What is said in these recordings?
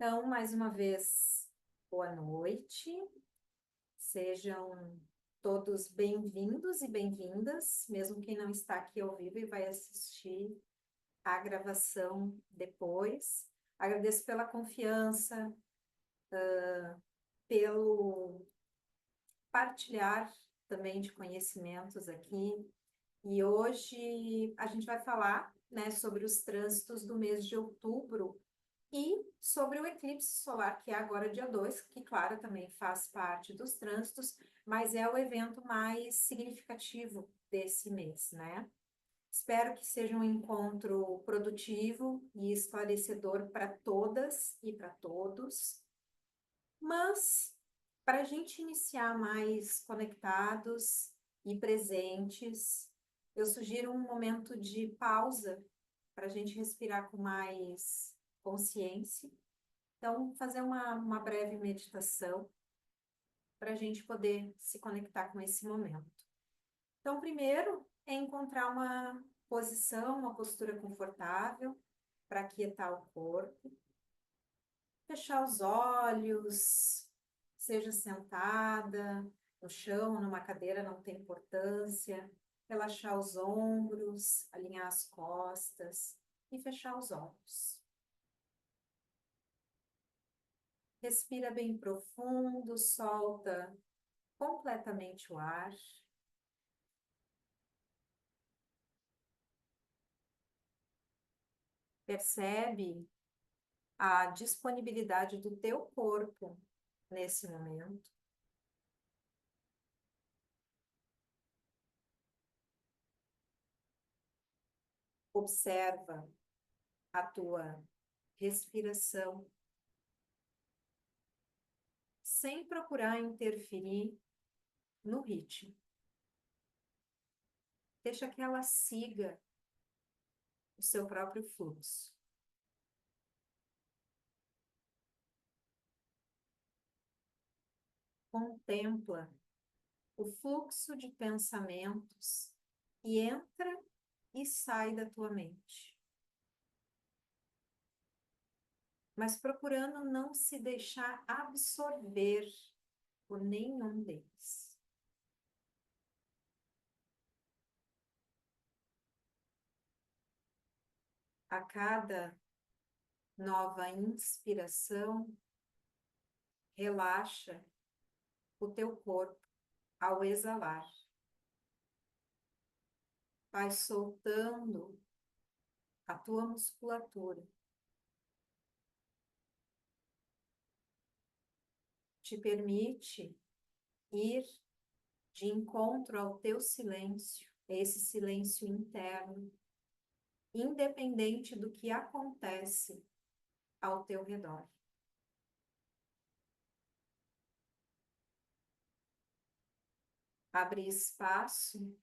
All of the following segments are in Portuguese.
Então, mais uma vez, boa noite. Sejam todos bem-vindos e bem-vindas, mesmo quem não está aqui ao vivo e vai assistir a gravação depois. Agradeço pela confiança, pelo partilhar também de conhecimentos aqui. E hoje a gente vai falar, né, sobre os trânsitos do mês de outubro e sobre o eclipse solar, que é agora dia 2, que, claro, também faz parte dos trânsitos, mas é o evento mais significativo desse mês, né? Espero que seja um encontro produtivo e esclarecedor para todas e para todos. Mas, para a gente iniciar mais conectados e presentes, eu sugiro um momento de pausa para a gente respirar com mais consciência. Então, fazer uma breve meditação para a gente poder se conectar com esse momento. Então, primeiro é encontrar uma posição, uma postura confortável para aquietar o corpo. Fechar os olhos, seja sentada, no chão, numa cadeira, não tem importância. Relaxar os ombros, alinhar as costas e fechar os olhos. Respira bem profundo, solta completamente o ar. Percebe a disponibilidade do teu corpo nesse momento. Observa a tua respiração, sem procurar interferir no ritmo. Deixa que ela siga o seu próprio fluxo. Contempla o fluxo de pensamentos que entra e sai da tua mente, mas procurando não se deixar absorver por nenhum deles. A cada nova inspiração, relaxa o teu corpo ao exalar. Vai soltando a tua musculatura. Te permite ir de encontro ao teu silêncio, esse silêncio interno, independente do que acontece ao teu redor. Abre espaço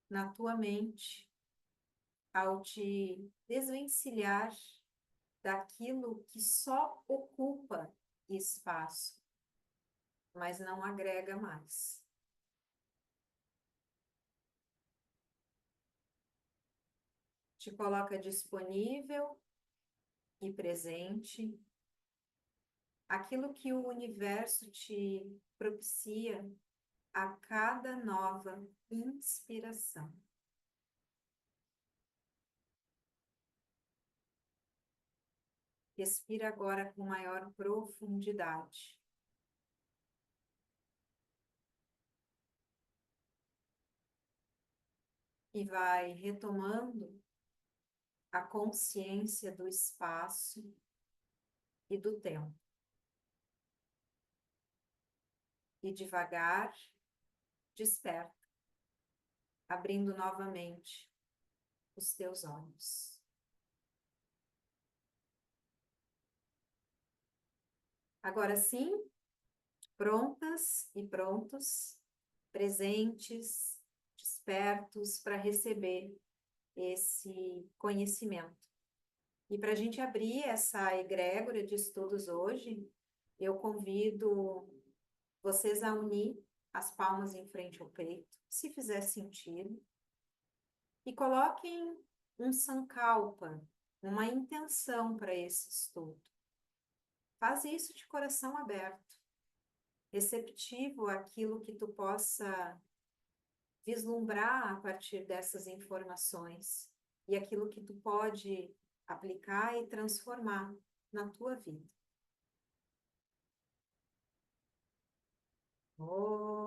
na tua mente ao te desvencilhar daquilo que só ocupa espaço, mas não agrega mais. Te coloca disponível e presente aquilo que o universo te propicia a cada nova inspiração. Respira agora com maior profundidade. E vai retomando a consciência do espaço e do tempo. E devagar, desperta, abrindo novamente os teus olhos. Agora sim, prontas e prontos, presentes, despertos para receber esse conhecimento. E para a gente abrir essa egrégora de estudos hoje, eu convido vocês a unir as palmas em frente ao peito, se fizer sentido, e coloquem um sankalpa, uma intenção para esse estudo. Faz isso de coração aberto, receptivo àquilo que tu possa vislumbrar a partir dessas informações e aquilo que tu pode aplicar e transformar na tua vida. Oh.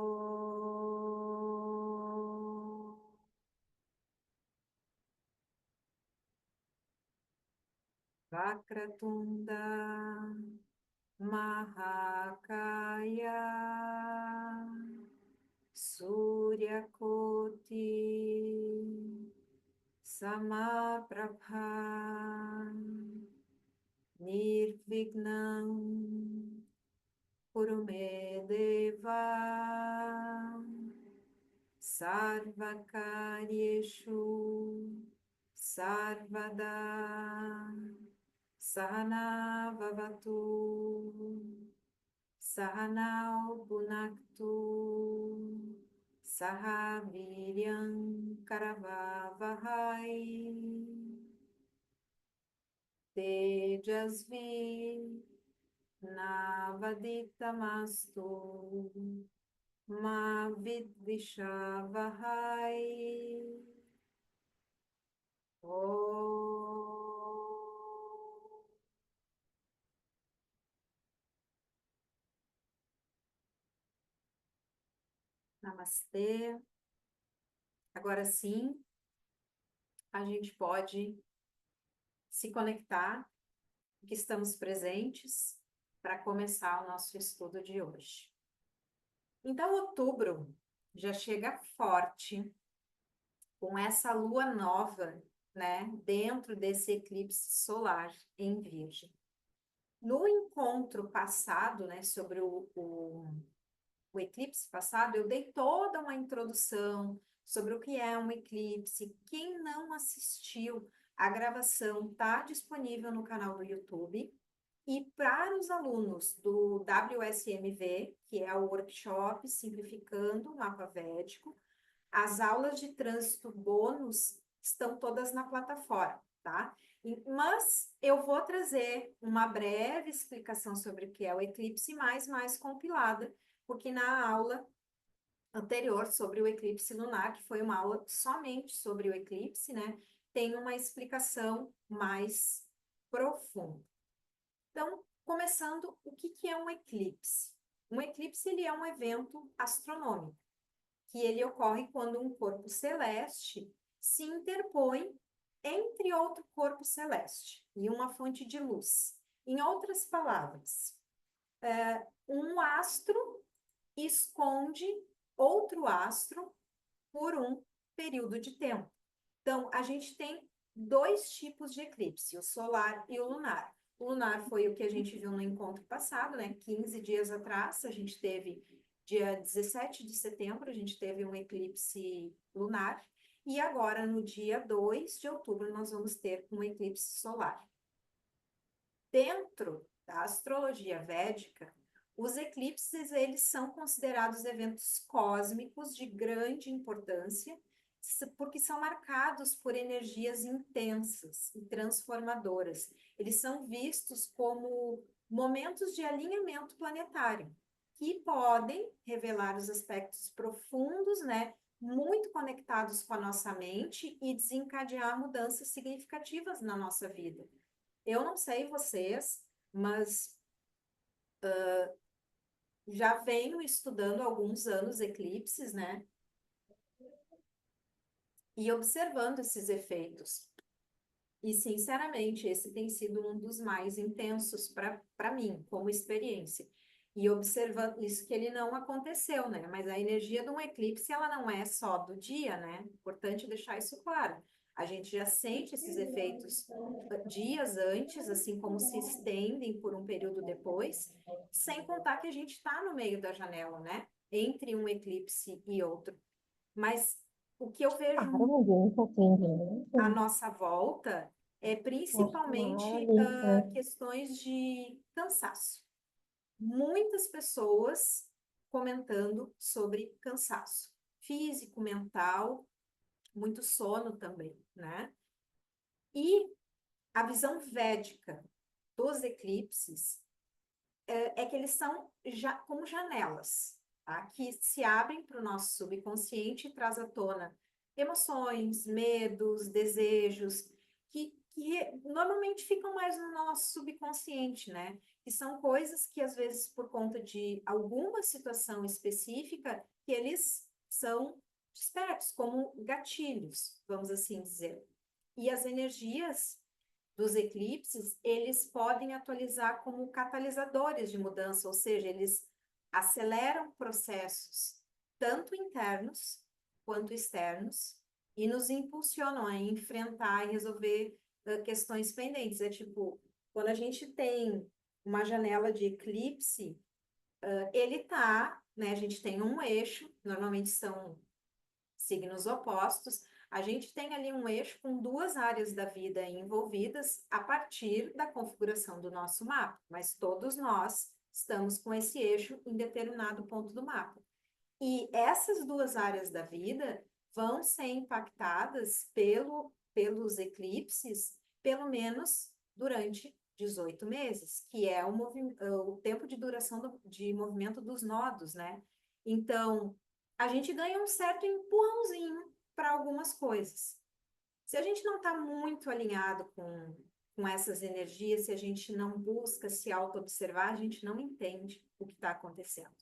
Vakratunda Mahakaya Suryakoti Samaprabha Nirvignam Kurumedeva Sarvakaryeshu Sarvada Sahana Vavatu Sahanau Bhunaktu Sahaviryam Karavavahai Tejasvi Navaditamastu Ma Vidvishavahai Oh. Namastê. Agora sim, a gente pode se conectar, que estamos presentes, para começar o nosso estudo de hoje. Então, outubro já chega forte, com essa lua nova, né, dentro desse eclipse solar em Virgem. No encontro passado, né, sobre o eclipse passado, eu dei toda uma introdução sobre o que é um eclipse. Quem não assistiu, a gravação está disponível no canal do YouTube. E para os alunos do WSMV, que é o workshop Simplificando o Mapa Védico, as aulas de trânsito bônus estão todas na plataforma, tá? Mas eu vou trazer uma breve explicação sobre o que é o eclipse, mais compilada, porque na aula anterior sobre o eclipse lunar, que foi uma aula somente sobre o eclipse, né, tem uma explicação mais profunda. Então, começando, o que é um eclipse? Um eclipse, ele é um evento astronômico, que ele ocorre quando um corpo celeste se interpõe entre outro corpo celeste e uma fonte de luz. Em outras palavras, um astro esconde outro astro por um período de tempo. Então, a gente tem dois tipos de eclipse, o solar e o lunar. O lunar foi o que a gente viu no encontro passado, né? 15 dias atrás, a gente teve, dia 17 de setembro, a gente teve um eclipse lunar. E agora, no dia 2 de outubro, nós vamos ter um eclipse solar. Dentro da astrologia védica, os eclipses, eles são considerados eventos cósmicos de grande importância, porque são marcados por energias intensas e transformadoras. Eles são vistos como momentos de alinhamento planetário, que podem revelar os aspectos profundos, né, muito conectados com a nossa mente e desencadear mudanças significativas na nossa vida. Eu não sei vocês, mas já venho estudando há alguns anos eclipses, né? E observando esses efeitos. E, sinceramente, esse tem sido um dos mais intensos para mim, como experiência. E observando isso que ele não aconteceu, né? Mas a energia de um eclipse, ela não é só do dia, né? Importante deixar isso claro. A gente já sente esses efeitos dias antes, assim como se estendem por um período depois, sem contar que a gente está no meio da janela, né? Entre um eclipse e outro. Mas o que eu vejo à nossa volta é principalmente questões de cansaço. Muitas pessoas comentando sobre cansaço físico, mental, muito sono também, né? E a visão védica dos eclipses é que eles são já como janelas, tá? Que se abrem para o nosso subconsciente e traz à tona emoções, medos, desejos, que normalmente ficam mais no nosso subconsciente, né? Que são coisas que, às vezes, por conta de alguma situação específica, que eles são despertos, como gatilhos, vamos assim dizer. E as energias dos eclipses, eles podem atualizar como catalisadores de mudança, ou seja, eles aceleram processos tanto internos quanto externos e nos impulsionam a enfrentar e resolver questões pendentes. É tipo, quando a gente tem uma janela de eclipse, ele tá, né? A gente tem um eixo, normalmente são signos opostos, a gente tem ali um eixo com duas áreas da vida envolvidas a partir da configuração do nosso mapa, mas todos nós estamos com esse eixo em determinado ponto do mapa. E essas duas áreas da vida vão ser impactadas pelos eclipses, pelo menos durante 18 meses, que é o tempo de duração de movimento dos nodos, né? Então, a gente ganha um certo empurrãozinho para algumas coisas. Se a gente não está muito alinhado com essas energias, se a gente não busca se auto-observar, a gente não entende o que está acontecendo.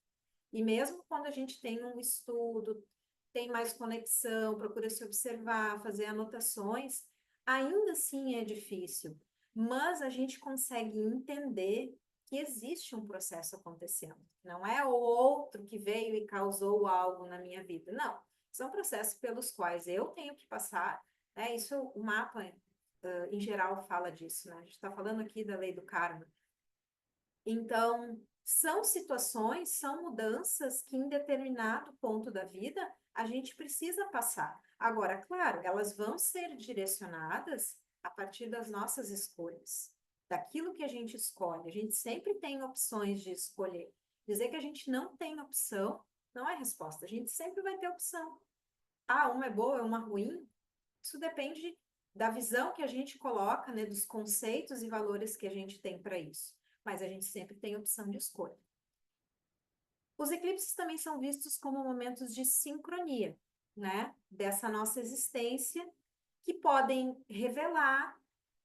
E mesmo quando a gente tem um estudo, tem mais conexão, procura se observar, fazer anotações, ainda assim é difícil. Mas a gente consegue entender que existe um processo acontecendo. Não é o outro que veio e causou algo na minha vida. Não. São processos pelos quais eu tenho que passar, né? Isso, o mapa, em geral, fala disso, né? A gente está falando aqui da lei do karma. Então, são situações, são mudanças que em determinado ponto da vida a gente precisa passar. Agora, claro, elas vão ser direcionadas a partir das nossas escolhas, daquilo que a gente escolhe. A gente sempre tem opções de escolher. Dizer que a gente não tem opção não é resposta. A gente sempre vai ter opção. Ah, uma é boa, é uma ruim? Isso depende da visão que a gente coloca, né, dos conceitos e valores que a gente tem para isso. Mas a gente sempre tem opção de escolha. Os eclipses também são vistos como momentos de sincronia, né, dessa nossa existência, que podem revelar,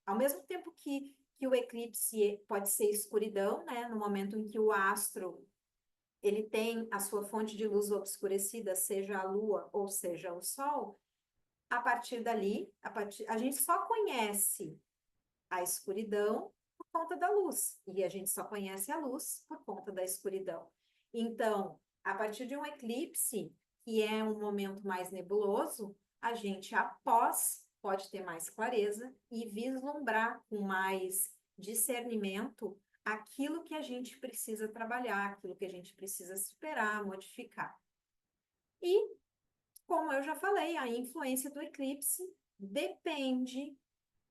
ao mesmo tempo que o eclipse pode ser escuridão, né, no momento em que o astro ele tem a sua fonte de luz obscurecida, seja a lua ou seja o sol, a partir dali, a gente só conhece a escuridão por conta da luz, e a gente só conhece a luz por conta da escuridão. Então, a partir de um eclipse, que é um momento mais nebuloso, a gente, após, pode ter mais clareza e vislumbrar com mais discernimento aquilo que a gente precisa trabalhar, aquilo que a gente precisa superar, modificar. E como eu já falei, a influência do eclipse depende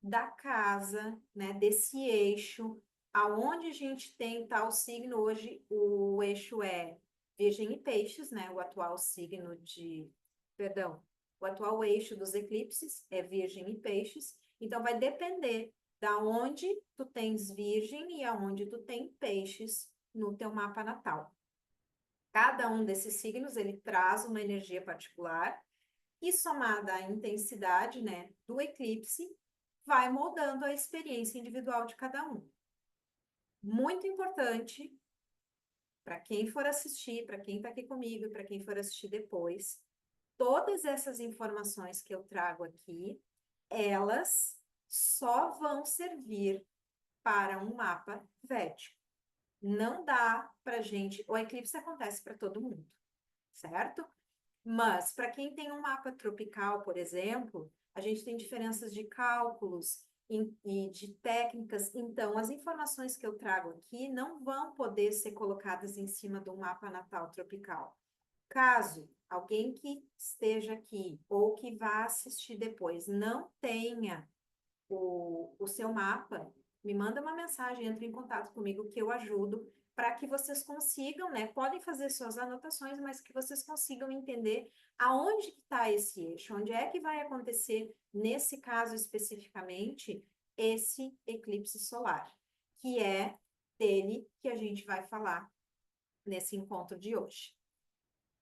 da casa, né, desse eixo, aonde a gente tem tal signo hoje, o eixo é Virgem e Peixes, né, o atual signo de, perdão, o atual eixo dos eclipses é Virgem e Peixes, então vai depender da onde tu tens Virgem e aonde tu tem Peixes no teu mapa natal. Cada um desses signos, ele traz uma energia particular e somada à intensidade, né, do eclipse, vai moldando a experiência individual de cada um. Muito importante para quem for assistir, para quem está aqui comigo e para quem for assistir depois, todas essas informações que eu trago aqui, elas só vão servir para um mapa védico. Não dá para gente. O eclipse acontece para todo mundo, certo? Mas, para quem tem um mapa tropical, por exemplo, a gente tem diferenças de cálculos e de técnicas. Então, as informações que eu trago aqui não vão poder ser colocadas em cima do mapa natal tropical. Caso alguém que esteja aqui ou que vá assistir depois não tenha o seu mapa, me manda uma mensagem, entre em contato comigo que eu ajudo para que vocês consigam, né? Podem fazer suas anotações, mas que vocês consigam entender aonde está esse eixo, onde é que vai acontecer, nesse caso especificamente, esse eclipse solar, que é dele que a gente vai falar nesse encontro de hoje.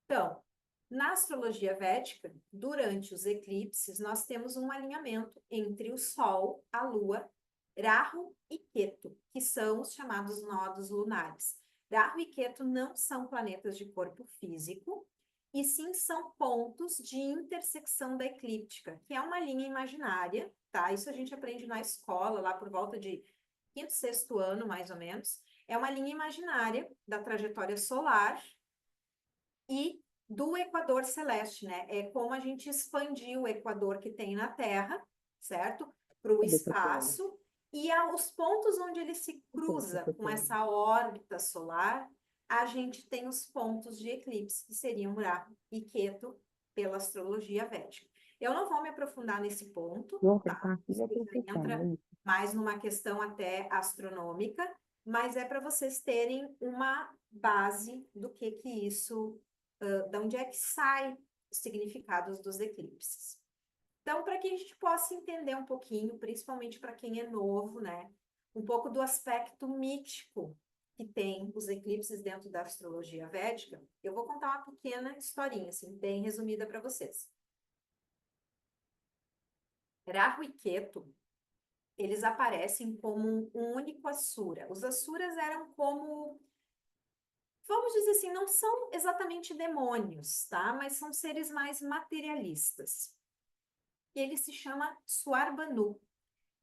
Então, na astrologia védica, durante os eclipses, nós temos um alinhamento entre o Sol, a Lua, Rahu e Ketu, que são os chamados nodos lunares. Rahu e Ketu não são planetas de corpo físico, e sim são pontos de intersecção da eclíptica, que é uma linha imaginária, tá? Isso a gente aprende na escola, lá por volta de quinto, sexto ano, mais ou menos. É uma linha imaginária da trajetória solar e do equador celeste, né? É como a gente expandiu o equador que tem na Terra, certo? Para o espaço, e os pontos onde ele se cruza com essa órbita solar, a gente tem os pontos de eclipse, que seriam Rahu e Ketu, pela astrologia védica. Eu não vou me aprofundar nesse ponto, tá? Isso entra mais numa questão até astronômica, mas é para vocês terem uma base do que isso de onde é que sai os significados dos eclipses. Então, para que a gente possa entender um pouquinho, principalmente para quem é novo, né, um pouco do aspecto mítico que tem os eclipses dentro da astrologia védica, eu vou contar uma pequena historinha, assim, bem resumida para vocês. Rahu e Ketu, eles aparecem como um único Asura. Os Asuras eram como, vamos dizer assim, não são exatamente demônios, tá? Mas são seres mais materialistas. E ele se chama Suarbanu.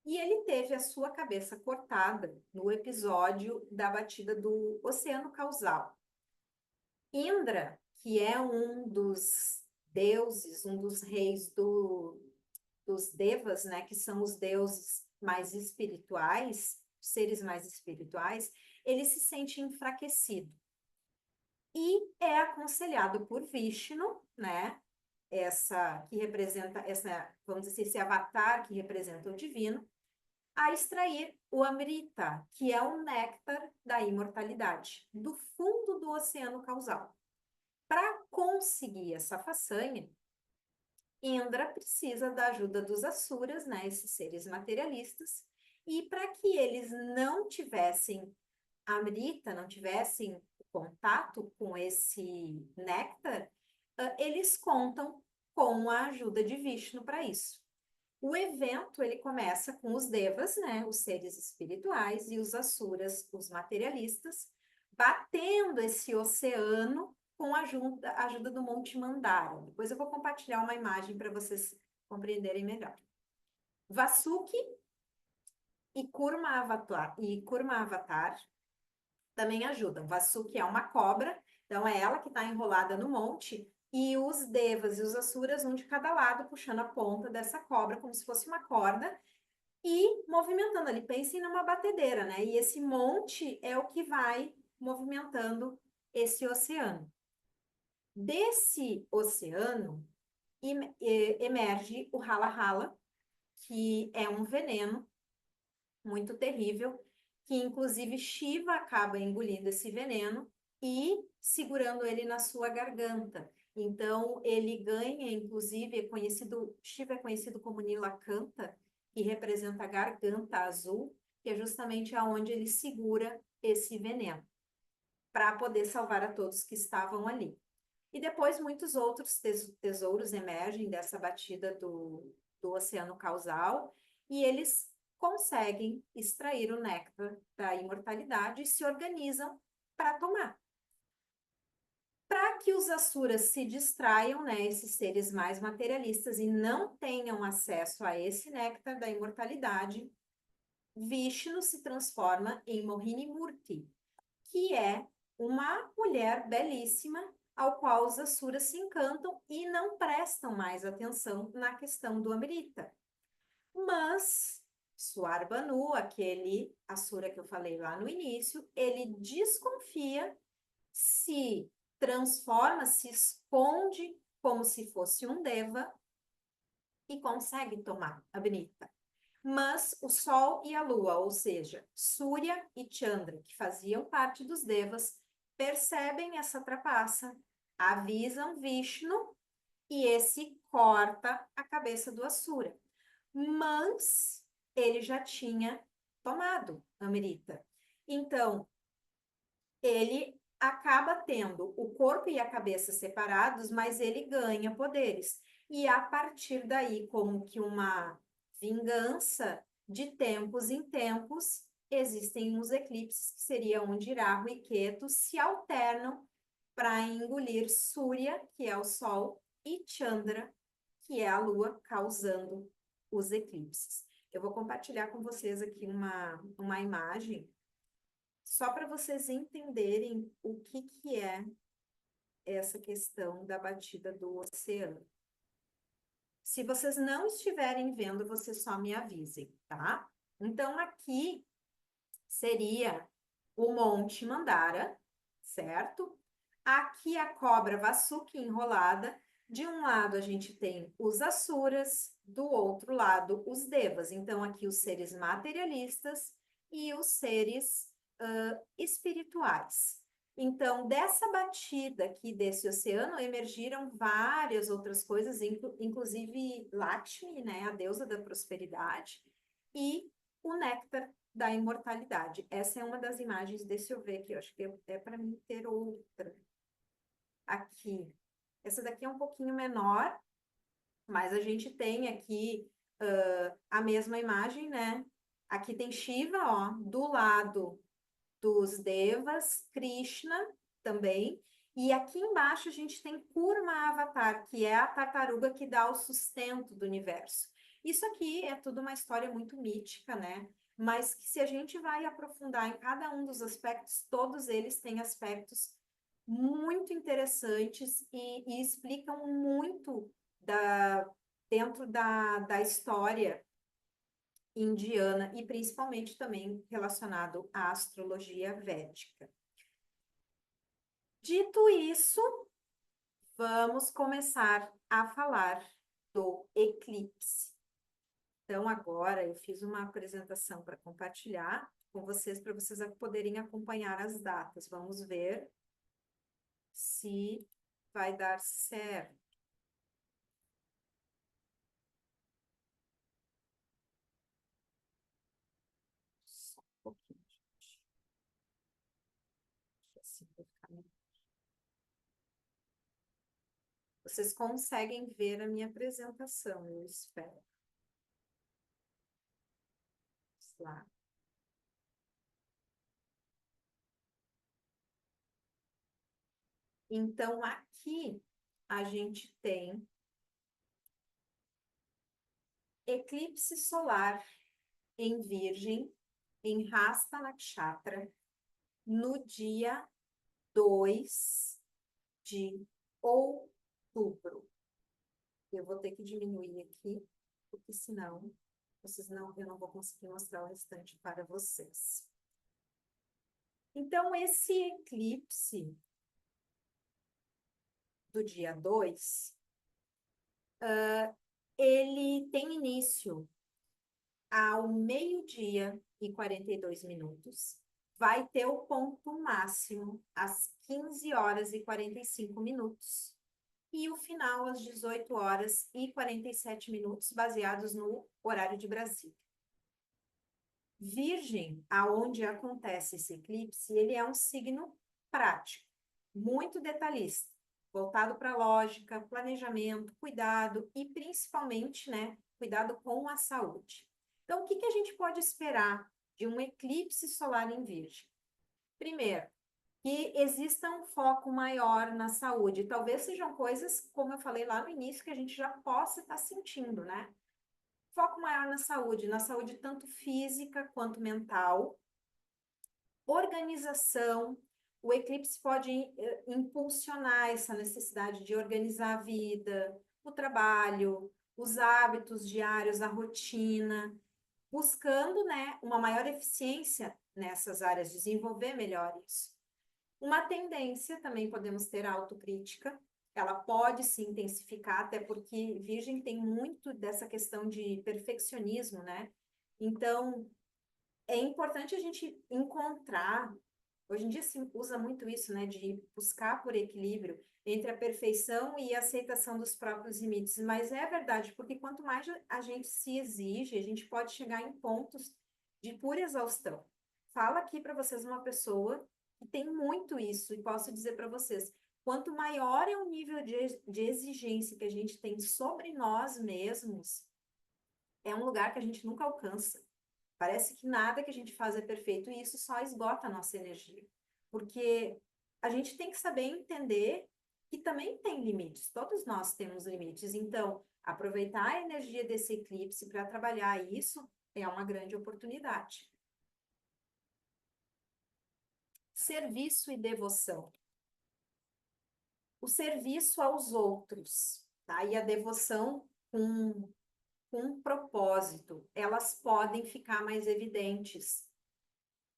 E ele teve a sua cabeça cortada no episódio da batida do Oceano Causal. Indra, que é um dos deuses, um dos reis dos Devas, né, que são os deuses mais espirituais, seres mais espirituais, ele se sente enfraquecido. E é aconselhado por Vishnu, né, essa que representa essa, vamos dizer, esse avatar que representa o divino, a extrair o Amrita, que é o néctar da imortalidade, do fundo do oceano causal. Para conseguir essa façanha, Indra precisa da ajuda dos Asuras, né, esses seres materialistas, e para que eles não tivessem Amrita, não tivessem contato com esse néctar, eles contam com a ajuda de Vishnu para isso. O evento ele começa com os devas, né, os seres espirituais, e os asuras, os materialistas, batendo esse oceano com a ajuda do Monte Mandara. Depois eu vou compartilhar uma imagem para vocês compreenderem melhor. Vasuki e Kurma Avatar também ajudam. Vasuki é uma cobra, então é ela que está enrolada no monte, e os devas e os asuras, um de cada lado, puxando a ponta dessa cobra, como se fosse uma corda, e movimentando ali. Pensem numa batedeira, né? E esse monte é o que vai movimentando esse oceano. Desse oceano emerge o rala-rala, que é um veneno muito terrível, que inclusive Shiva acaba engolindo esse veneno e segurando ele na sua garganta. Então, ele ganha, inclusive, Shiva é conhecido como Nilakanta, que representa a garganta azul, que é justamente aonde ele segura esse veneno, para poder salvar a todos que estavam ali. E depois muitos outros tesouros emergem dessa batida do oceano causal, e eles conseguem extrair o néctar da imortalidade e se organizam para tomar. Para que os asuras se distraiam, né, esses seres mais materialistas, e não tenham acesso a esse néctar da imortalidade, Vishnu se transforma em Mohini Murti, que é uma mulher belíssima ao qual os asuras se encantam e não prestam mais atenção na questão do Amrita. Mas Suarbanu, aquele asura que eu falei lá no início, ele desconfia, se transforma, se esconde como se fosse um deva e consegue tomar Amrita. Mas o Sol e a Lua, ou seja, Surya e Chandra, que faziam parte dos devas, percebem essa trapaça, avisam Vishnu e esse corta a cabeça do Asura. Mas ele já tinha tomado Amrita. Então, ele acaba tendo o corpo e a cabeça separados, mas ele ganha poderes. E a partir daí, como que uma vingança de tempos em tempos, existem os eclipses, que seria onde Rahu e Ketu se alternam para engolir Surya, que é o Sol, e Chandra, que é a Lua, causando os eclipses. Eu vou compartilhar com vocês aqui uma imagem só para vocês entenderem o que é essa questão da batida do oceano. Se vocês não estiverem vendo, vocês só me avisem, tá? Então, aqui seria o Monte Mandara, certo? Aqui a cobra Vasuki enrolada. De um lado a gente tem os Asuras, do outro lado os Devas. Então, aqui os seres materialistas e os seres espirituais. Então, dessa batida aqui desse oceano, emergiram várias outras coisas, inclusive Lakshmi, né, a deusa da prosperidade, e o néctar da imortalidade. Essa é uma das imagens, deixa eu ver aqui, eu acho que é para mim ter outra. Aqui. Essa daqui é um pouquinho menor, mas a gente tem aqui a mesma imagem, né? Aqui tem Shiva, ó, do lado dos Devas, Krishna também. E aqui embaixo a gente tem Kurma Avatar, que é a tartaruga que dá o sustento do universo. Isso aqui é tudo uma história muito mítica, né? Mas que se a gente vai aprofundar em cada um dos aspectos, todos eles têm aspectos muito interessantes e explicam muito dentro da história indiana e principalmente também relacionado à astrologia védica. Dito isso, vamos começar a falar do eclipse. Então, agora eu fiz uma apresentação para compartilhar com vocês, para vocês poderem acompanhar as datas. Vamos ver se vai dar certo. Só um pouquinho, gente. Assim vai ficar melhor. Vocês conseguem ver a minha apresentação, eu espero. Vamos lá. Então, aqui a gente tem eclipse solar em Virgem, em Hasta Nakshatra, no dia 2 de outubro. Eu vou ter que diminuir aqui, porque senão eu não vou conseguir mostrar o restante para vocês. Então, esse eclipse do dia 2, ele tem início ao meio-dia e 42 minutos. Vai ter o ponto máximo às 15 horas e 45 minutos. E o final às 18 horas e 47 minutos, baseados no horário de Brasília. Virgem, aonde acontece esse eclipse, ele é um signo prático, muito detalhista, voltado para lógica, planejamento, cuidado e principalmente, né, cuidado com a saúde. Então, o que a gente pode esperar de um eclipse solar em Virgem? Primeiro, que exista um foco maior na saúde. Talvez sejam coisas, como eu falei lá no início, que a gente já possa estar sentindo, né? Foco maior na saúde tanto física quanto mental. Organização. O eclipse pode impulsionar essa necessidade de organizar a vida, o trabalho, os hábitos diários, a rotina, buscando, né, uma maior eficiência nessas áreas, desenvolver melhor isso. Uma tendência, também podemos ter a autocrítica, ela pode se intensificar, até porque Virgem tem muito dessa questão de perfeccionismo, né? Então, é importante a gente encontrar, hoje em dia se usa muito isso, né, de buscar por equilíbrio entre a perfeição e a aceitação dos próprios limites, mas é verdade, porque quanto mais a gente se exige, a gente pode chegar em pontos de pura exaustão. fala aqui para vocês uma pessoa que tem muito isso, e posso dizer para vocês, quanto maior é o nível de exigência que a gente tem sobre nós mesmos, é um lugar que a gente nunca alcança. Parece que nada que a gente faz é perfeito e isso só esgota a nossa energia. Porque a gente tem que saber entender que também tem limites, todos nós temos limites. Então, aproveitar a energia desse eclipse para trabalhar isso é uma grande oportunidade. Serviço e devoção. O serviço aos outros, tá? E a devoção com um propósito, elas podem ficar mais evidentes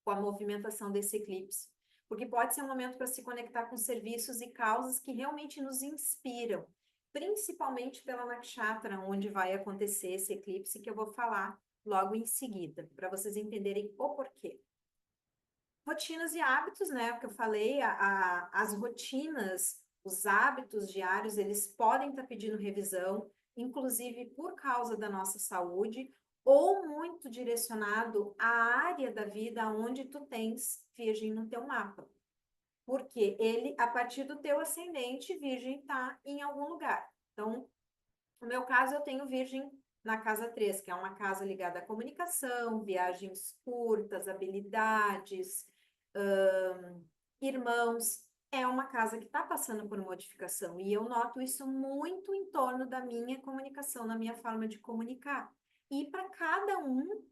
com a movimentação desse eclipse, porque pode ser um momento para se conectar com serviços e causas que realmente nos inspiram, principalmente pela nakshatra, onde vai acontecer esse eclipse, que eu vou falar logo em seguida, para vocês entenderem o porquê. Rotinas e hábitos, né? O que eu falei, as rotinas, os hábitos diários, eles podem estar pedindo revisão, inclusive por causa da nossa saúde, ou muito direcionado à área da vida onde tu tens Virgem no teu mapa. Porque ele, a partir do teu ascendente, Virgem está em algum lugar. Então, no meu caso, eu tenho Virgem na casa 3, que é uma casa ligada à comunicação, viagens curtas, habilidades, irmãos. É uma casa que está passando por modificação e eu noto isso muito em torno da minha comunicação, na minha forma de comunicar. E para cada um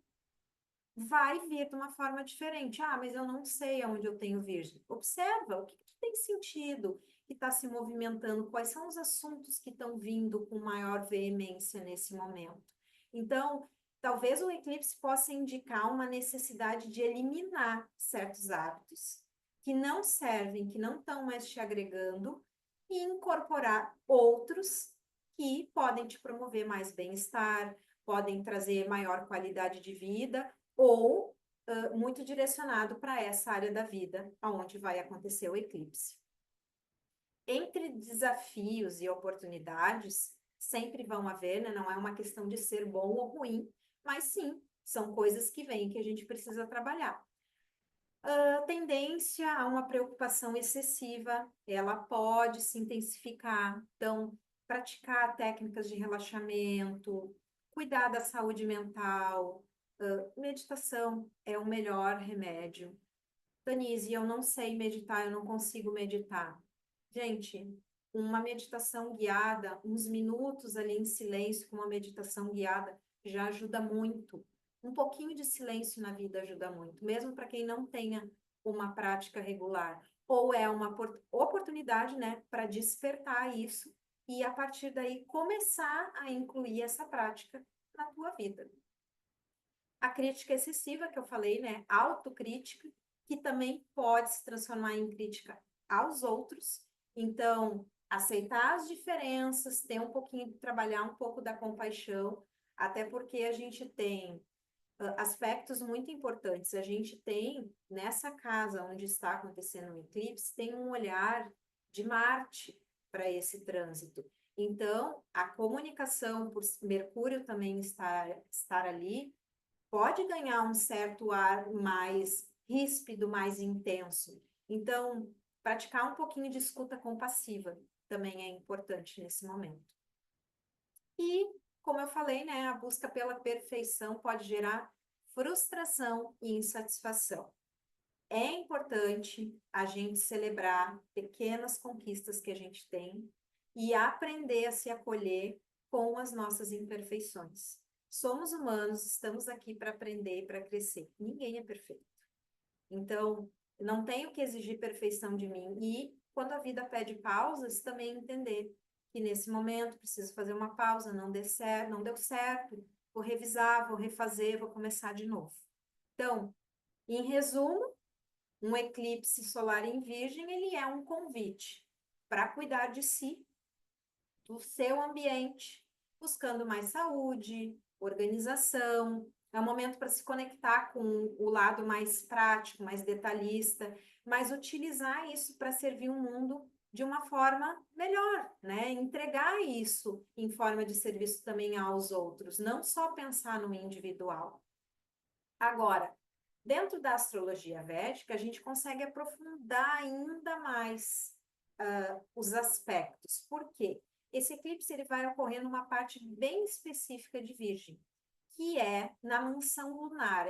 vai vir de uma forma diferente. Ah, mas eu não sei aonde eu tenho Virgem. Observa o que tem sentido, que está se movimentando, quais são os assuntos que estão vindo com maior veemência nesse momento. Então, talvez o eclipse possa indicar uma necessidade de eliminar certos hábitos que não servem, que não estão mais te agregando, e incorporar outros que podem te promover mais bem-estar, podem trazer maior qualidade de vida ou muito direcionado para essa área da vida, onde vai acontecer o eclipse. Entre desafios e oportunidades, sempre vão haver, né? Não é uma questão de ser bom ou ruim, mas sim, são coisas que vêm que a gente precisa trabalhar. A tendência a uma preocupação excessiva, ela pode se intensificar. Então, praticar técnicas de relaxamento, cuidar da saúde mental, meditação é o melhor remédio. Denise, eu não sei meditar, eu não consigo meditar. Gente, uma meditação guiada, uns minutos ali em silêncio com uma meditação guiada já ajuda muito. Um pouquinho de silêncio na vida ajuda muito, mesmo para quem não tenha uma prática regular. Ou é uma oportunidade, né, para despertar isso e a partir daí começar a incluir essa prática na tua vida. A crítica excessiva, que eu falei, né? Autocrítica, que também pode se transformar em crítica aos outros. Então, aceitar as diferenças, ter um pouquinho, trabalhar um pouco da compaixão, até porque a gente tem aspectos muito importantes. A gente tem, nessa casa onde está acontecendo o eclipse, tem um olhar de Marte para esse trânsito. Então, a comunicação, por Mercúrio também estar ali, pode ganhar um certo ar mais ríspido, mais intenso. Então, praticar um pouquinho de escuta compassiva também é importante nesse momento. E, como eu falei, né, a busca pela perfeição pode gerar frustração e insatisfação. É importante a gente celebrar pequenas conquistas que a gente tem e aprender a se acolher com as nossas imperfeições. Somos humanos, estamos aqui para aprender e para crescer. Ninguém é perfeito. Então, não tenho que exigir perfeição de mim. E, quando a vida pede pausas, também entender que nesse momento preciso fazer uma pausa, não deu certo, vou revisar, vou refazer, vou começar de novo. Então, em resumo, um eclipse solar em Virgem, ele é um convite para cuidar de si, do seu ambiente, buscando mais saúde, organização. É um momento para se conectar com o lado mais prático, mais detalhista, mas utilizar isso para servir o mundo de uma forma melhor, né? Entregar isso em forma de serviço também aos outros, não só pensar no individual. Agora, Dentro da astrologia védica, a gente consegue aprofundar ainda mais os aspectos. Por quê? Esse eclipse ele vai ocorrer numa parte bem específica de Virgem, que é na mansão lunar.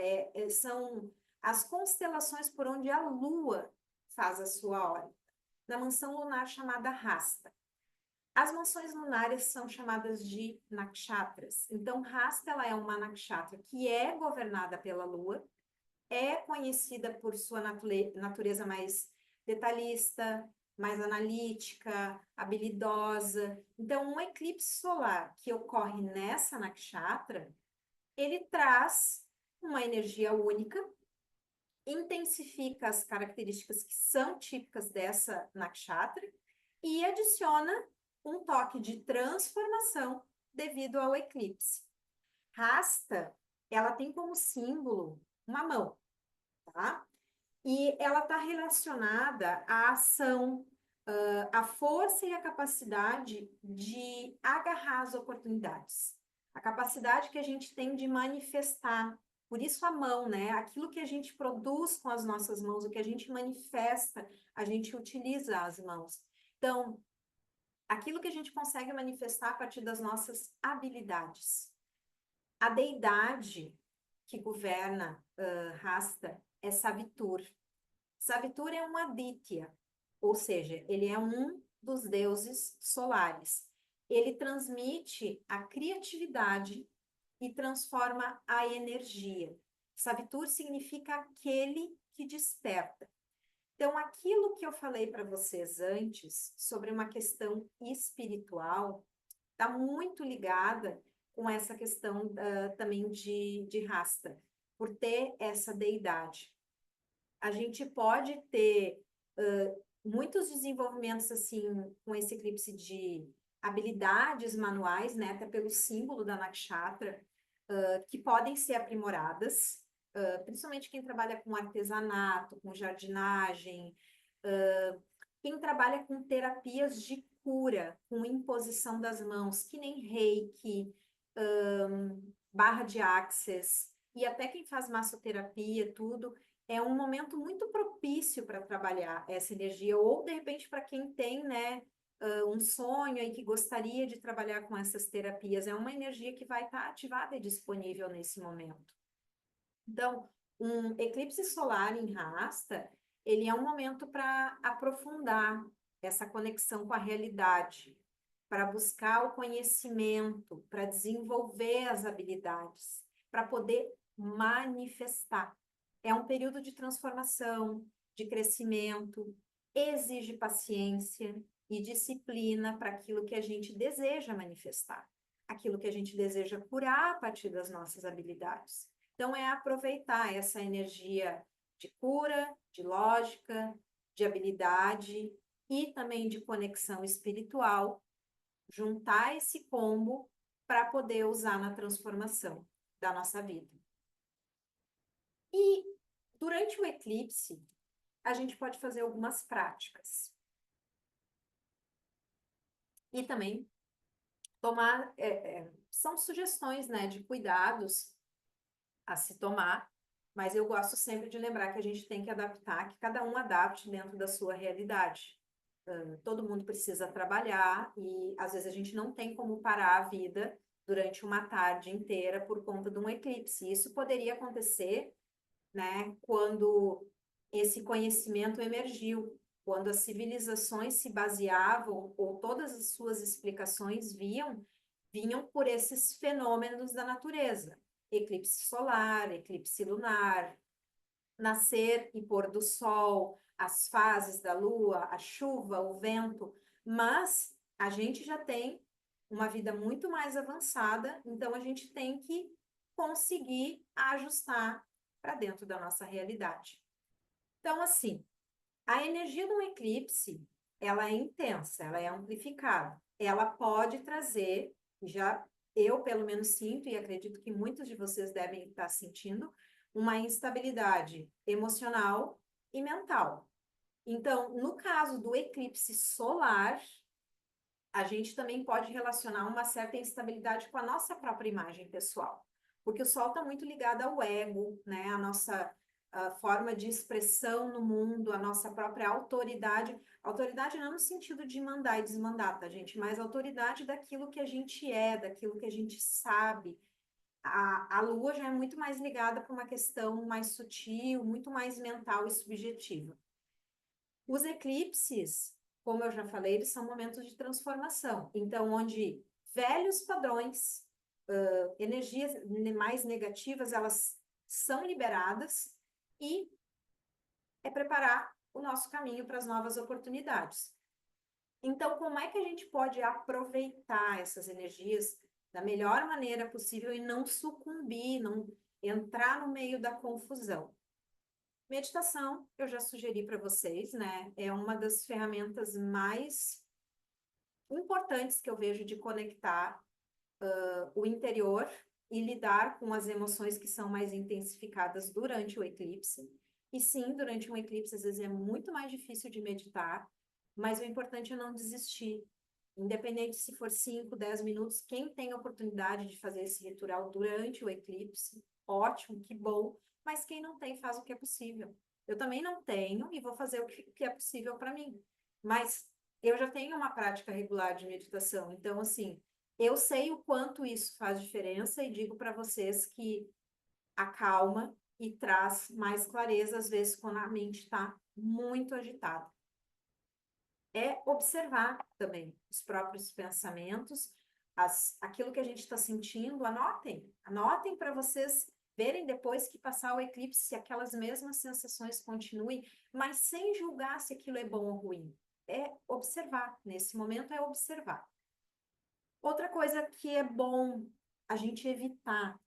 São as constelações por onde a Lua faz a sua órbita. Na mansão lunar chamada Hasta. As mansões lunares são chamadas de nakshatras. Então, Hasta ela é uma nakshatra que é governada pela Lua, é conhecida por sua natureza mais detalhista, mais analítica, habilidosa. Então, um eclipse solar que ocorre nessa nakshatra, ele traz uma energia única, intensifica as características que são típicas dessa nakshatra e adiciona um toque de transformação devido ao eclipse. Rasta, ela tem como símbolo uma mão, tá? E ela está relacionada à ação, à força e à capacidade de agarrar as oportunidades. A capacidade que a gente tem de manifestar. Por isso a mão, né? Aquilo que a gente produz com as nossas mãos, o que a gente manifesta, a gente utiliza as mãos. Então, aquilo que a gente consegue manifestar a partir das nossas habilidades. A deidade que governa Rasta é Savitur. Savitur é um Aditya, ou seja, ele é um dos deuses solares. Ele transmite a criatividade e transforma a energia. Savitur significa aquele que desperta. Então, aquilo que eu falei para vocês antes sobre uma questão espiritual está muito ligada com essa questão também de Rasta, por ter essa deidade. A gente pode ter muitos desenvolvimentos assim com esse eclipse de habilidades manuais, né, até pelo símbolo da nakshatra, que podem ser aprimoradas, principalmente quem trabalha com artesanato, com jardinagem, quem trabalha com terapias de cura, com imposição das mãos, que nem reiki, barra de axis, e até quem faz massoterapia, tudo, é um momento muito propício para trabalhar essa energia, ou de repente para quem tem, né, um sonho e que gostaria de trabalhar com essas terapias, é uma energia que vai estar ativada e disponível nesse momento. Então, um eclipse solar em Rasta, ele é um momento para aprofundar essa conexão com a realidade, para buscar o conhecimento, para desenvolver as habilidades, para poder manifestar. É um período de transformação, de crescimento, exige paciência e disciplina para aquilo que a gente deseja manifestar, aquilo que a gente deseja curar a partir das nossas habilidades. Então, é aproveitar essa energia de cura, de lógica, de habilidade e também de conexão espiritual, juntar esse combo para poder usar na transformação da nossa vida. E durante o eclipse, a gente pode fazer algumas práticas. E também tomar, são sugestões, né, de cuidados a se tomar, mas eu gosto sempre de lembrar que a gente tem que adaptar, que cada um adapte dentro da sua realidade. Todo mundo precisa trabalhar e às vezes a gente não tem como parar a vida durante uma tarde inteira por conta de um eclipse. Isso poderia acontecer, né, quando esse conhecimento emergiu, quando as civilizações se baseavam ou todas as suas explicações vinham por esses fenômenos da natureza. Eclipse solar, eclipse lunar, nascer e pôr do sol, as fases da lua, a chuva, o vento, mas a gente já tem uma vida muito mais avançada, então a gente tem que conseguir ajustar para dentro da nossa realidade. Então, assim, a energia de um eclipse, ela é intensa, ela é amplificada. Ela pode trazer, já eu pelo menos sinto e acredito que muitos de vocês devem estar sentindo, uma instabilidade emocional e mental. Então, no caso do eclipse solar, a gente também pode relacionar uma certa instabilidade com a nossa própria imagem pessoal, porque o Sol está muito ligado ao ego, né? A nossa a forma de expressão no mundo, a nossa própria autoridade. Autoridade não no sentido de mandar e desmandar, tá, gente? Mas autoridade daquilo que a gente é, daquilo que a gente sabe. A Lua já é muito mais ligada para uma questão mais sutil, muito mais mental e subjetiva. Os eclipses, como eu já falei, eles são momentos de transformação. Então, onde velhos padrões, energias mais negativas, elas são liberadas e é preparar o nosso caminho para as novas oportunidades. Então, como é que a gente pode aproveitar essas energias da melhor maneira possível e não sucumbir, não entrar no meio da confusão? Meditação, eu já sugeri para vocês, né? É uma das ferramentas mais importantes que eu vejo de conectar o interior e lidar com as emoções que são mais intensificadas durante o eclipse. E sim, durante um eclipse, às vezes é muito mais difícil de meditar, mas o importante é não desistir. Independente se for 5, 10 minutos, quem tem a oportunidade de fazer esse ritual durante o eclipse, ótimo, que bom. Mas quem não tem, faz o que é possível. Eu também não tenho e vou fazer o que é possível para mim. Mas eu já tenho uma prática regular de meditação. Então, assim, eu sei o quanto isso faz diferença e digo para vocês que acalma e traz mais clareza, às vezes, quando a mente está muito agitada. É observar também os próprios pensamentos, aquilo que a gente está sentindo, anotem para vocês verem depois que passar o eclipse, se aquelas mesmas sensações continuem, mas sem julgar se aquilo é bom ou ruim. É observar, nesse momento é observar. Outra coisa que é bom a gente evitar,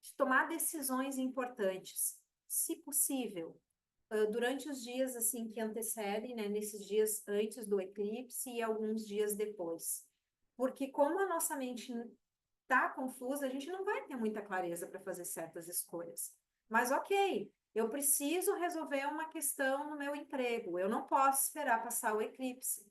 de tomar decisões importantes, se possível, durante os dias assim que antecedem, né, nesses dias antes do eclipse e alguns dias depois. Porque como a nossa mente está confusa, a gente não vai ter muita clareza para fazer certas escolhas. Mas ok, eu preciso resolver uma questão no meu emprego, eu não posso esperar passar o eclipse.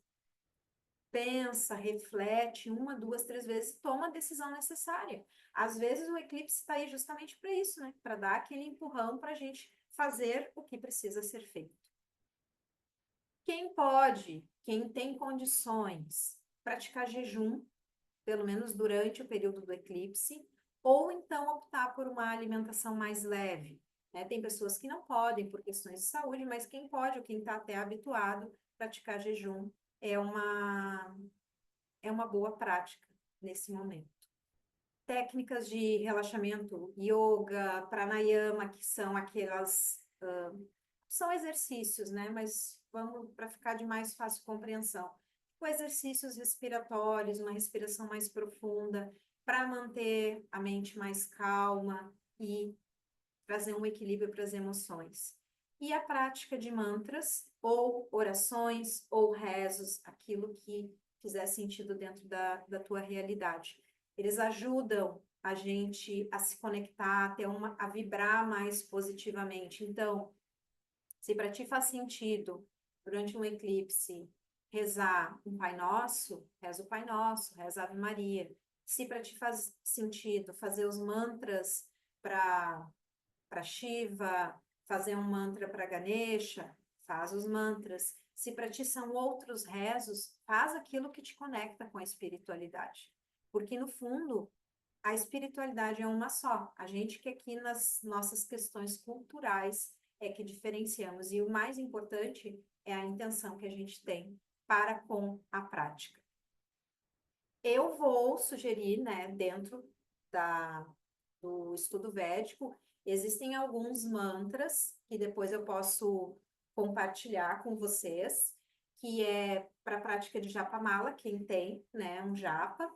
Pensa, reflete, uma, duas, três vezes, toma a decisão necessária. Às vezes o eclipse está aí justamente para isso, né? Para dar aquele empurrão para a gente fazer o que precisa ser feito. Quem pode, quem tem condições, praticar jejum, pelo menos durante o período do eclipse, ou então optar por uma alimentação mais leve. Né? Tem pessoas que não podem por questões de saúde, mas quem pode, ou quem está até habituado, praticar jejum é uma boa prática nesse momento. Técnicas de relaxamento, yoga, pranayama, que são aquelas... são exercícios, né? Mas vamos para ficar de mais fácil compreensão. Com exercícios respiratórios, uma respiração mais profunda, para manter a mente mais calma e trazer um equilíbrio para as emoções. E a prática de mantras, ou orações, ou rezos, aquilo que fizer sentido dentro da tua realidade. Eles ajudam a gente a se conectar, a vibrar mais positivamente. Então, se para ti faz sentido, durante um eclipse, rezar um Pai Nosso, reza o Pai Nosso, reza a Ave Maria. Se para ti faz sentido fazer os mantras para Shiva, fazer um mantra para Ganesha, faz os mantras. Se para ti são outros rezos, faz aquilo que te conecta com a espiritualidade. Porque, no fundo, a espiritualidade é uma só. A gente que aqui nas nossas questões culturais é que diferenciamos. E o mais importante é a intenção que a gente tem para com a prática. Eu vou sugerir, né, dentro do estudo védico, existem alguns mantras que depois eu posso compartilhar com vocês, que é para a prática de Japamala, quem tem, né, um japa,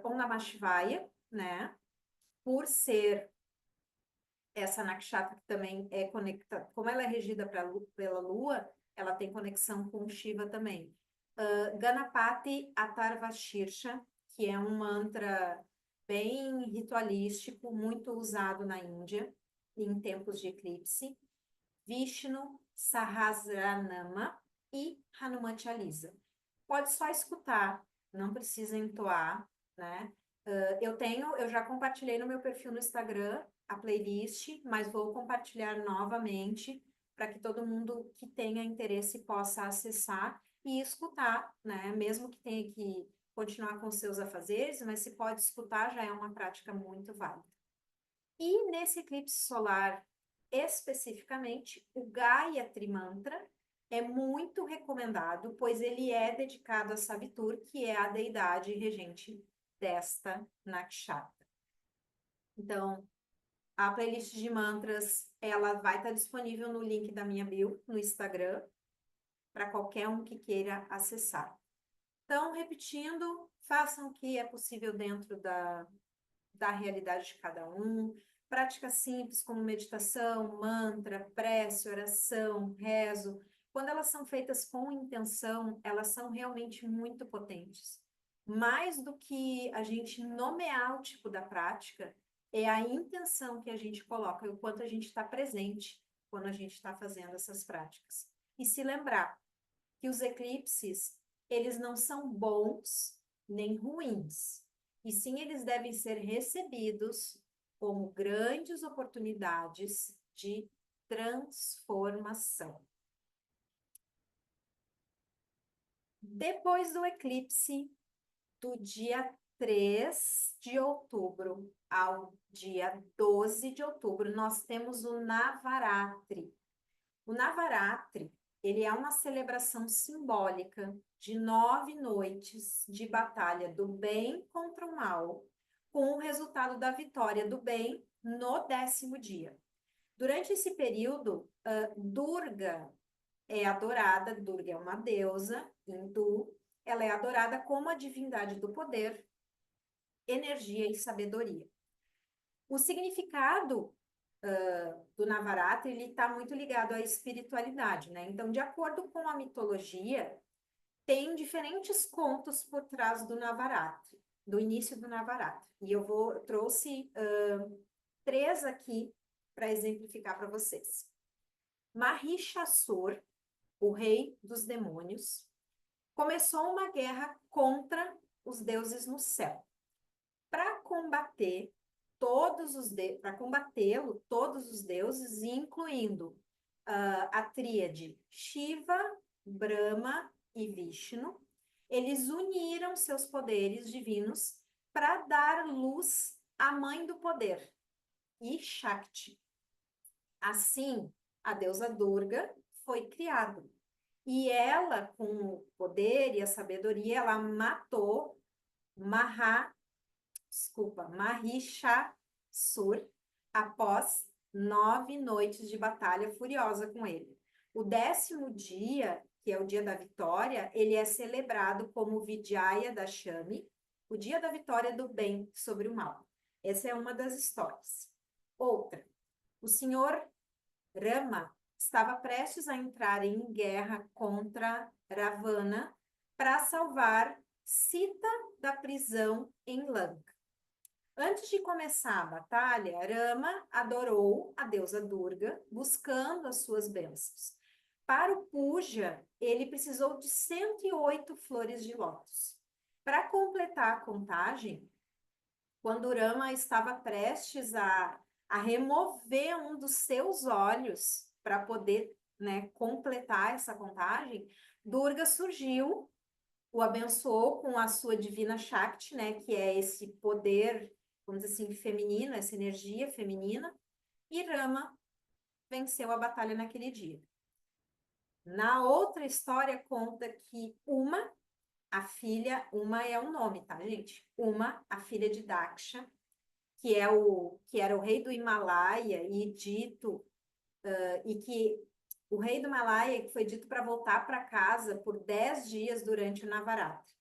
Om Namah Shivaya, né, por ser essa nakshatra que também é conectada, como ela é regida pela lua, ela tem conexão com Shiva também. Ganapati Atharvashirsha, que é um mantra bem ritualístico, muito usado na Índia, em tempos de eclipse. Vishnu Sahasranama e Hanuman Chalisa. Pode só escutar, não precisa entoar, né? Eu já compartilhei no meu perfil no Instagram a playlist, mas vou compartilhar novamente para que todo mundo que tenha interesse possa acessar e escutar, né? Mesmo que tenha que continuar com seus afazeres, mas se pode escutar, já é uma prática muito válida. E nesse eclipse solar, especificamente, o Gayatri Mantra é muito recomendado, pois ele é dedicado a Sabitur, que é a deidade regente desta nakshatra. Então, a playlist de mantras, ela vai estar disponível no link da minha bio, no Instagram, para qualquer um que queira acessar. Então, repetindo, façam o que é possível dentro da realidade de cada um. Práticas simples como meditação, mantra, prece, oração, rezo. Quando elas são feitas com intenção, elas são realmente muito potentes. Mais do que a gente nomear o tipo da prática, é a intenção que a gente coloca e o quanto a gente está presente quando a gente está fazendo essas práticas. E se lembrar que os eclipses, eles não são bons nem ruins, e sim eles devem ser recebidos como grandes oportunidades de transformação. Depois do eclipse, do dia 3 de outubro ao dia 12 de outubro, nós temos o Navaratri. O Navaratri, ele é uma celebração simbólica de 9 noites de batalha do bem contra o mal, com o resultado da vitória do bem no 10º dia. Durante esse período, Durga é adorada, Durga é uma deusa hindu, ela é adorada como a divindade do poder, energia e sabedoria. O significado do Navaratri, ele está muito ligado à espiritualidade, né? Então, de acordo com a mitologia, tem diferentes contos por trás do Navaratri, do início do Navaratri. E trouxe 3 aqui para exemplificar para vocês. Mahishasur, o rei dos demônios, começou uma guerra contra os deuses no céu. Para combatê-lo, todos os deuses, incluindo a tríade Shiva, Brahma e Vishnu, eles uniram seus poderes divinos para dar luz à mãe do poder, Shakti. Assim, a deusa Durga foi criada. E ela, com o poder e a sabedoria, ela matou Mahishasur após 9 noites de batalha furiosa com ele. O 10º dia, que é o dia da vitória, ele é celebrado como Vijaya Dashami, o dia da vitória do bem sobre o mal. Essa é uma das histórias. Outra, o senhor Rama estava prestes a entrar em guerra contra Ravana para salvar Sita da prisão em Lanka. Antes de começar a batalha, Rama adorou a deusa Durga, buscando as suas bênçãos. Para o puja, ele precisou de 108 flores de lótus. Para completar a contagem, quando Rama estava prestes a remover um dos seus olhos para poder, né, completar essa contagem, Durga surgiu, o abençoou com a sua divina Shakti, né, que é esse poder, vamos dizer assim, feminino, essa energia feminina, e Rama venceu a batalha naquele dia. Na outra história conta que Uma é o nome, tá, gente? A filha de Daksha, que era o rei do Himalaia e que o rei do Himalaia que foi dito para voltar para casa por 10 dias durante o Navaratri.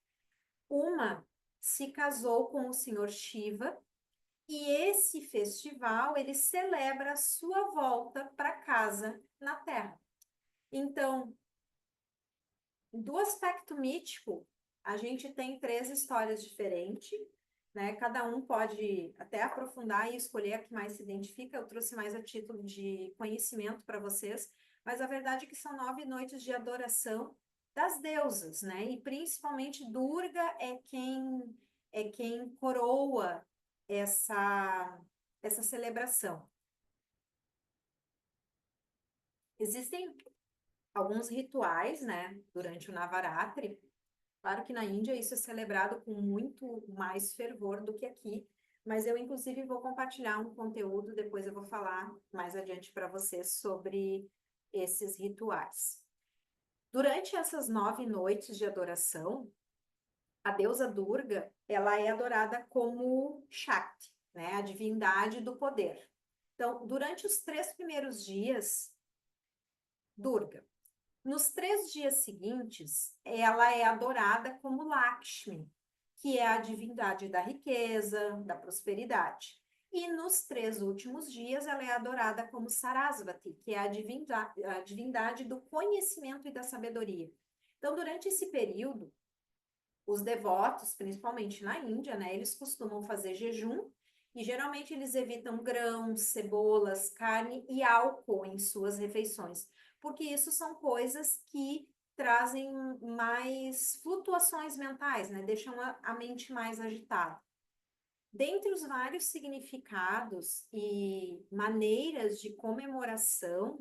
Uma se casou com o senhor Shiva e esse festival ele celebra a sua volta para casa na Terra. Então, do aspecto mítico, a gente tem 3 histórias diferentes, né? Cada um pode até aprofundar e escolher a que mais se identifica. Eu trouxe mais a título de conhecimento para vocês, mas a verdade é que são 9 noites de adoração das deusas, né? E principalmente Durga é quem coroa essa celebração. Existem alguns rituais, né, durante o Navaratri. Claro que na Índia isso é celebrado com muito mais fervor do que aqui, mas eu, inclusive, vou compartilhar um conteúdo, depois eu vou falar mais adiante para vocês sobre esses rituais. Durante essas 9 noites de adoração, a deusa Durga, ela é adorada como Shakti, né, a divindade do poder. Então, durante os 3 primeiros dias, Durga. Nos 3 dias seguintes, ela é adorada como Lakshmi, que é a divindade da riqueza, da prosperidade. E nos 3 últimos dias, ela é adorada como Sarasvati, que é a divindade do conhecimento e da sabedoria. Então, durante esse período, os devotos, principalmente na Índia, né, eles costumam fazer jejum e geralmente eles evitam grãos, cebolas, carne e álcool em suas refeições, porque isso são coisas que trazem mais flutuações mentais, né, deixam a mente mais agitada. Dentre os vários significados e maneiras de comemoração,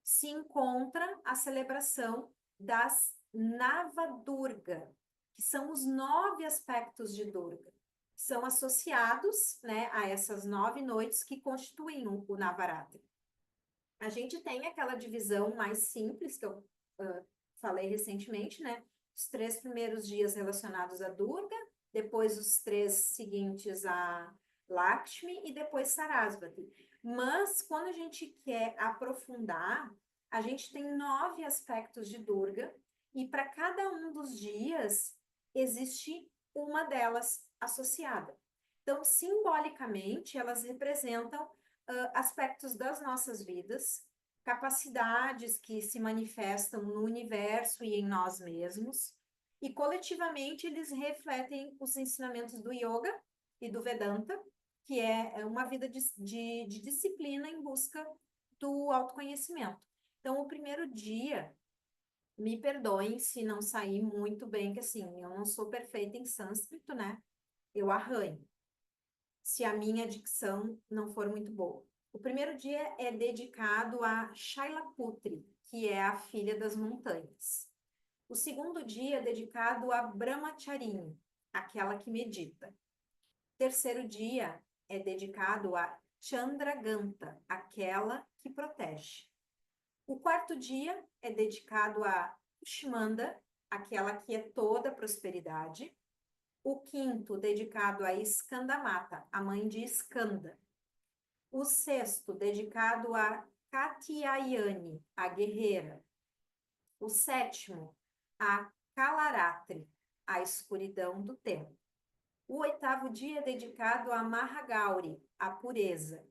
se encontra a celebração das Navadurga, que são os 9 aspectos de Durga, que são associados, né, a essas 9 noites que constituem o Navaratri. A gente tem aquela divisão mais simples que eu falei recentemente, né? Os 3 primeiros dias relacionados a Durga, depois os 3 seguintes a Lakshmi e depois Sarasvati. Mas quando a gente quer aprofundar, a gente tem 9 aspectos de Durga e para cada um dos dias existe uma delas associada. Então, simbolicamente, elas representam aspectos das nossas vidas, capacidades que se manifestam no universo e em nós mesmos, e coletivamente eles refletem os ensinamentos do yoga e do Vedanta, que é uma vida de disciplina em busca do autoconhecimento. Então, o primeiro dia, me perdoem se não sair muito bem, que assim, eu não sou perfeita em sânscrito, né? Eu arranho se a minha dicção não for muito boa. O primeiro dia é dedicado a Shailaputri, que é a filha das montanhas. O segundo dia é dedicado a Brahmacharini, aquela que medita. O terceiro dia é dedicado a Chandraganta, aquela que protege. O quarto dia é dedicado a Kushmanda, aquela que é toda prosperidade. O quinto, dedicado a Skandamata, a mãe de Skanda. O sexto, dedicado a Katyayani, a guerreira. O sétimo, a Kalaratri, a escuridão do tempo. O oitavo dia é dedicado a Mahagauri, a pureza.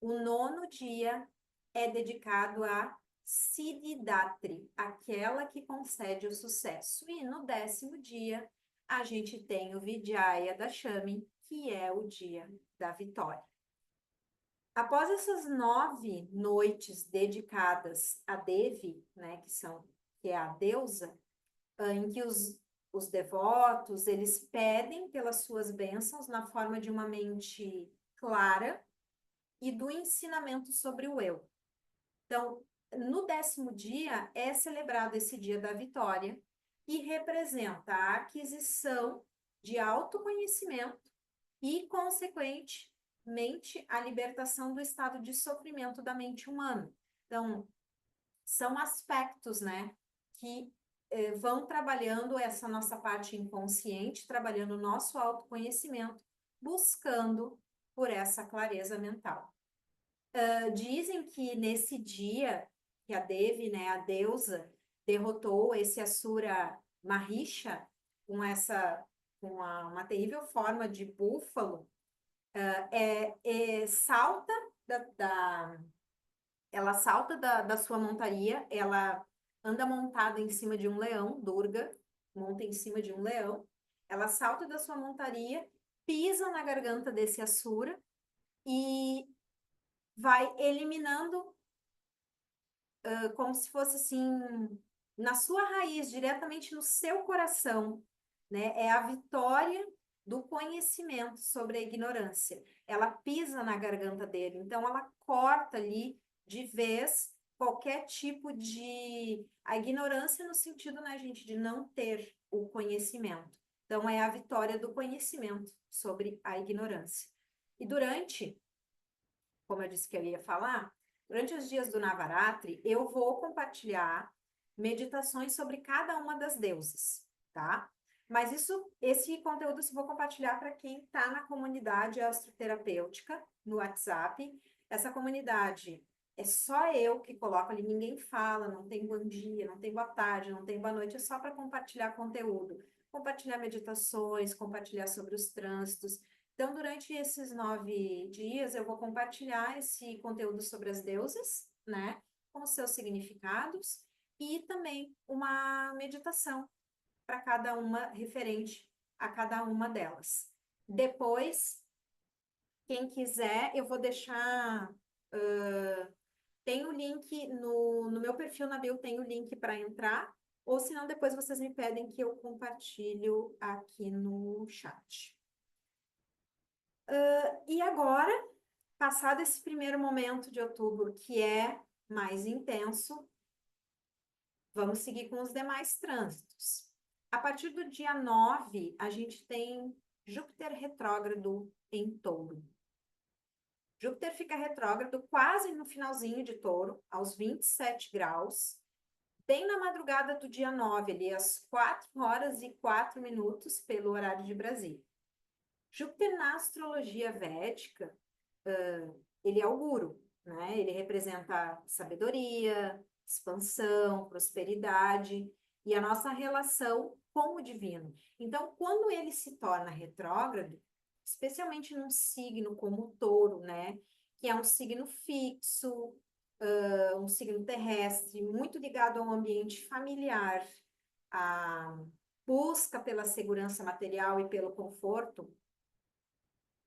O nono dia é dedicado a Siddhidatri, aquela que concede o sucesso. E no 10º dia, a gente tem o Vijaya Dashami, que é o dia da vitória. Após essas 9 noites dedicadas a Devi, né, que é a deusa, em que os devotos, eles pedem pelas suas bênçãos na forma de uma mente clara e do ensinamento sobre o eu. Então, no 10º dia é celebrado esse dia da vitória e representa a aquisição de autoconhecimento e, consequentemente, a libertação do estado de sofrimento da mente humana. Então, são aspectos, né, que vão trabalhando essa nossa parte inconsciente, trabalhando o nosso autoconhecimento, buscando por essa clareza mental. Dizem que nesse dia que a Devi, né, a deusa, derrotou esse Asura Mahisha com uma terrível forma de búfalo, salta ela salta da sua montaria, ela anda montada em cima de um leão, Durga, monta em cima de um leão, ela salta da sua montaria, pisa na garganta desse Asura e vai eliminando como se fosse assim, na sua raiz, diretamente no seu coração, né? É a vitória do conhecimento sobre a ignorância. Ela pisa na garganta dele, então ela corta ali de vez qualquer tipo de... A ignorância no sentido, né, gente, de não ter o conhecimento. Então, é a vitória do conhecimento sobre a ignorância. E durante, como eu disse que eu ia falar, durante os dias do Navaratri, eu vou compartilhar meditações sobre cada uma das deusas, tá? Mas esse conteúdo eu vou compartilhar para quem está na comunidade astroterapêutica, no WhatsApp. Essa comunidade é só eu que coloco ali, ninguém fala, não tem bom dia, não tem boa tarde, não tem boa noite, é só para compartilhar conteúdo. Compartilhar meditações, compartilhar sobre os trânsitos. Então, durante esses 9 dias, eu vou compartilhar esse conteúdo sobre as deusas, né? Com os seus significados e também uma meditação para cada uma, referente a cada uma delas. Depois, quem quiser, eu vou deixar. Tem o link no meu perfil na bio, tem o link para entrar. Ou se não, depois vocês me pedem que eu compartilho aqui no chat. E agora, passado esse primeiro momento de outubro, que é mais intenso, vamos seguir com os demais trânsitos. A partir do dia 9, a gente tem Júpiter retrógrado em Touro. Júpiter fica retrógrado quase no finalzinho de Touro, aos 27 graus, bem na madrugada do dia 9, ali às 4 horas e 4 minutos, pelo horário de Brasília. Júpiter na astrologia védica, ele é o guru, né? Ele representa sabedoria, expansão, prosperidade e a nossa relação com o divino. Então, quando ele se torna retrógrado, especialmente num signo como o touro, né? Que é um signo fixo, um signo terrestre, muito ligado ao ambiente familiar, à busca pela segurança material e pelo conforto.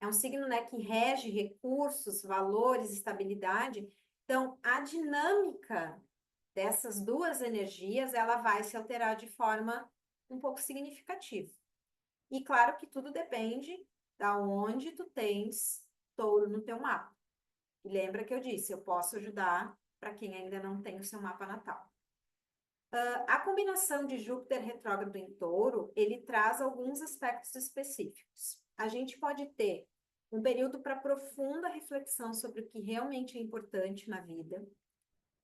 É um signo, né, que rege recursos, valores, estabilidade. Então, a dinâmica dessas duas energias, ela vai se alterar de forma um pouco significativa. E claro que tudo depende da onde tu tens touro no teu mapa. E lembra que eu disse, eu posso ajudar para quem ainda não tem o seu mapa natal. A combinação de Júpiter retrógrado em Touro, ele traz alguns aspectos específicos. A gente pode ter um período para profunda reflexão sobre o que realmente é importante na vida,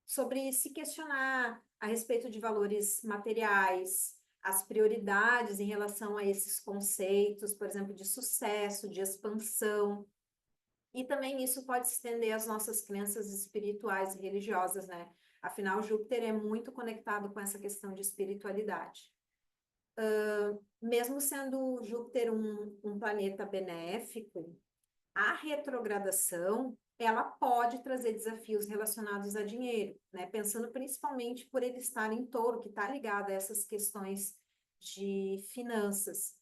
sobre se questionar a respeito de valores materiais, as prioridades em relação a esses conceitos, por exemplo, de sucesso, de expansão. E também isso pode se estender às nossas crenças espirituais e religiosas, né? Afinal, Júpiter é muito conectado com essa questão de espiritualidade. Mesmo sendo Júpiter um planeta benéfico, a retrogradação, ela pode trazer desafios relacionados a dinheiro, né? Pensando principalmente por ele estar em Touro, que está ligado a essas questões de finanças.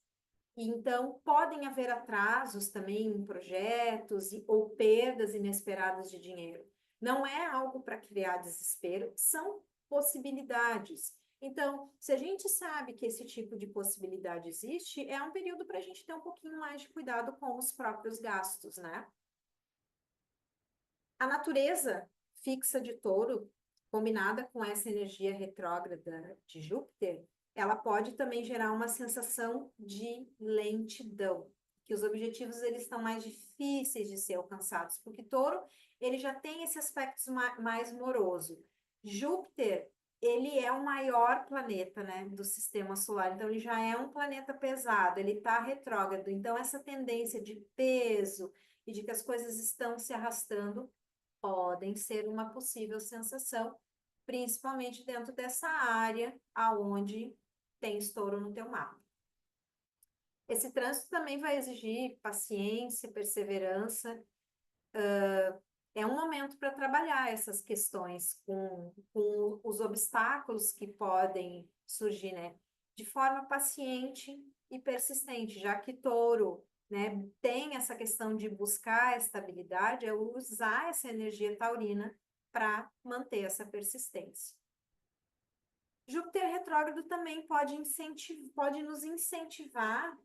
Então, podem haver atrasos também em projetos ou perdas inesperadas de dinheiro. Não é algo para criar desespero, são possibilidades. Então, se a gente sabe que esse tipo de possibilidade existe, é um período para a gente ter um pouquinho mais de cuidado com os próprios gastos, né? A natureza fixa de Touro, combinada com essa energia retrógrada de Júpiter, ela pode também gerar uma sensação de lentidão, que os objetivos eles estão mais difíceis de ser alcançados, porque Touro ele já tem esse aspecto mais moroso. Júpiter ele é o maior planeta, né, do sistema solar, então ele já é um planeta pesado, ele está retrógrado, então essa tendência de peso e de que as coisas estão se arrastando podem ser uma possível sensação, principalmente dentro dessa área aonde tem estouro no teu mapa. Esse trânsito também vai exigir paciência, perseverança. É um momento para trabalhar essas questões com os obstáculos que podem surgir, né? De forma paciente e persistente, já que touro, né, tem essa questão de buscar a estabilidade, é usar essa energia taurina para manter essa persistência. Júpiter retrógrado também pode nos incentivar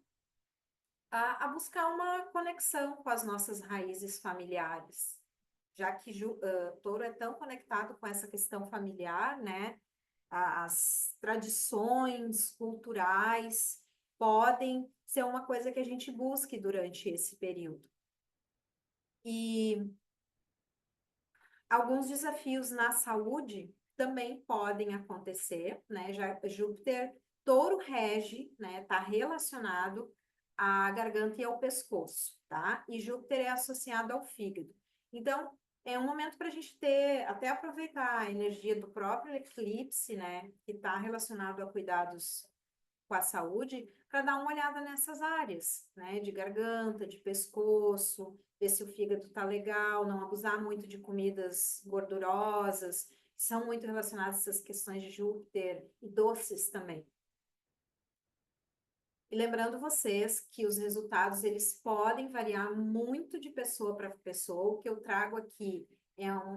a buscar uma conexão com as nossas raízes familiares, já que Touro é tão conectado com essa questão familiar, né? As tradições culturais podem ser uma coisa que a gente busque durante esse período. E alguns desafios na saúde também podem acontecer, né? Já Júpiter, Touro rege, né? Está relacionado à garganta e ao pescoço, tá? E Júpiter é associado ao fígado. Então, é um momento para a gente ter, até aproveitar a energia do próprio eclipse, né? Que está relacionado a cuidados com a saúde, para dar uma olhada nessas áreas, né? De garganta, de pescoço, ver se o fígado tá legal, não abusar muito de comidas gordurosas, são muito relacionadas a essas questões de Júpiter e doces também. E lembrando vocês que os resultados eles podem variar muito de pessoa para pessoa. O que eu trago aqui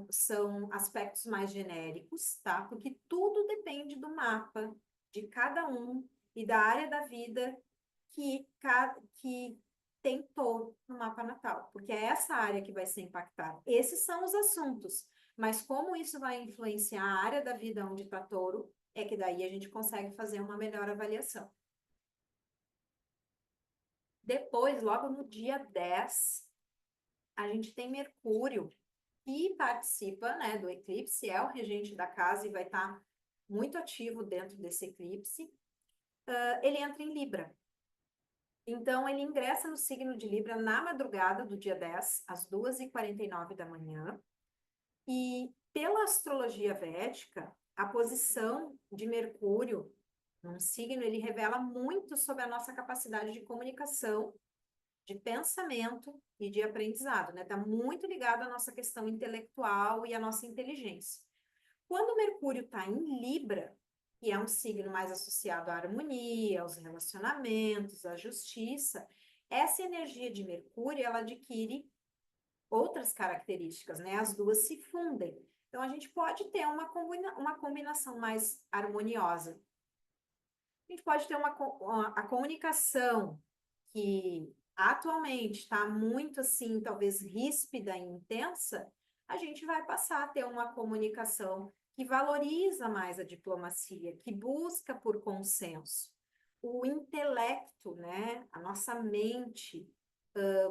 são aspectos mais genéricos, tá? Porque tudo depende do mapa de cada um e da área da vida que tem touro no mapa natal, porque é essa área que vai ser impactada. Esses são os assuntos, mas como isso vai influenciar a área da vida onde está touro, é que daí a gente consegue fazer uma melhor avaliação. Depois, logo no dia 10, a gente tem Mercúrio, que participa, né, do eclipse, é o regente da casa e vai estar muito ativo dentro desse eclipse. Ele entra em Libra. Então, ele ingressa no signo de Libra na madrugada do dia 10, às 2h49 da manhã. E pela astrologia védica, a posição de Mercúrio num signo, ele revela muito sobre a nossa capacidade de comunicação, de pensamento e de aprendizado, né? Está muito ligado à nossa questão intelectual e à nossa inteligência. Quando Mercúrio está em Libra, que é um signo mais associado à harmonia, aos relacionamentos, à justiça, essa energia de Mercúrio, ela adquire outras características, né? As duas se fundem. Então, a gente pode ter uma combinação mais harmoniosa. A gente pode ter a comunicação que atualmente está muito assim, talvez ríspida e intensa, a gente vai passar a ter uma comunicação que valoriza mais a diplomacia, que busca por consenso. O intelecto, né, a nossa mente,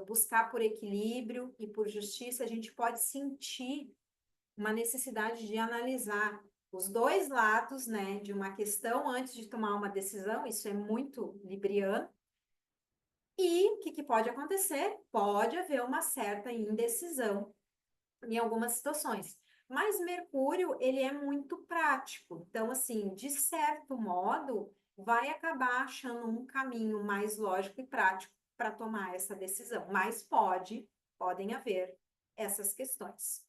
buscar por equilíbrio e por justiça, a gente pode sentir uma necessidade de analisar os dois lados, né, de uma questão antes de tomar uma decisão, isso é muito libriano. E o que pode acontecer? Pode haver uma certa indecisão em algumas situações. Mas Mercúrio, ele é muito prático. Então, assim, de certo modo, vai acabar achando um caminho mais lógico e prático para tomar essa decisão. Mas podem haver essas questões.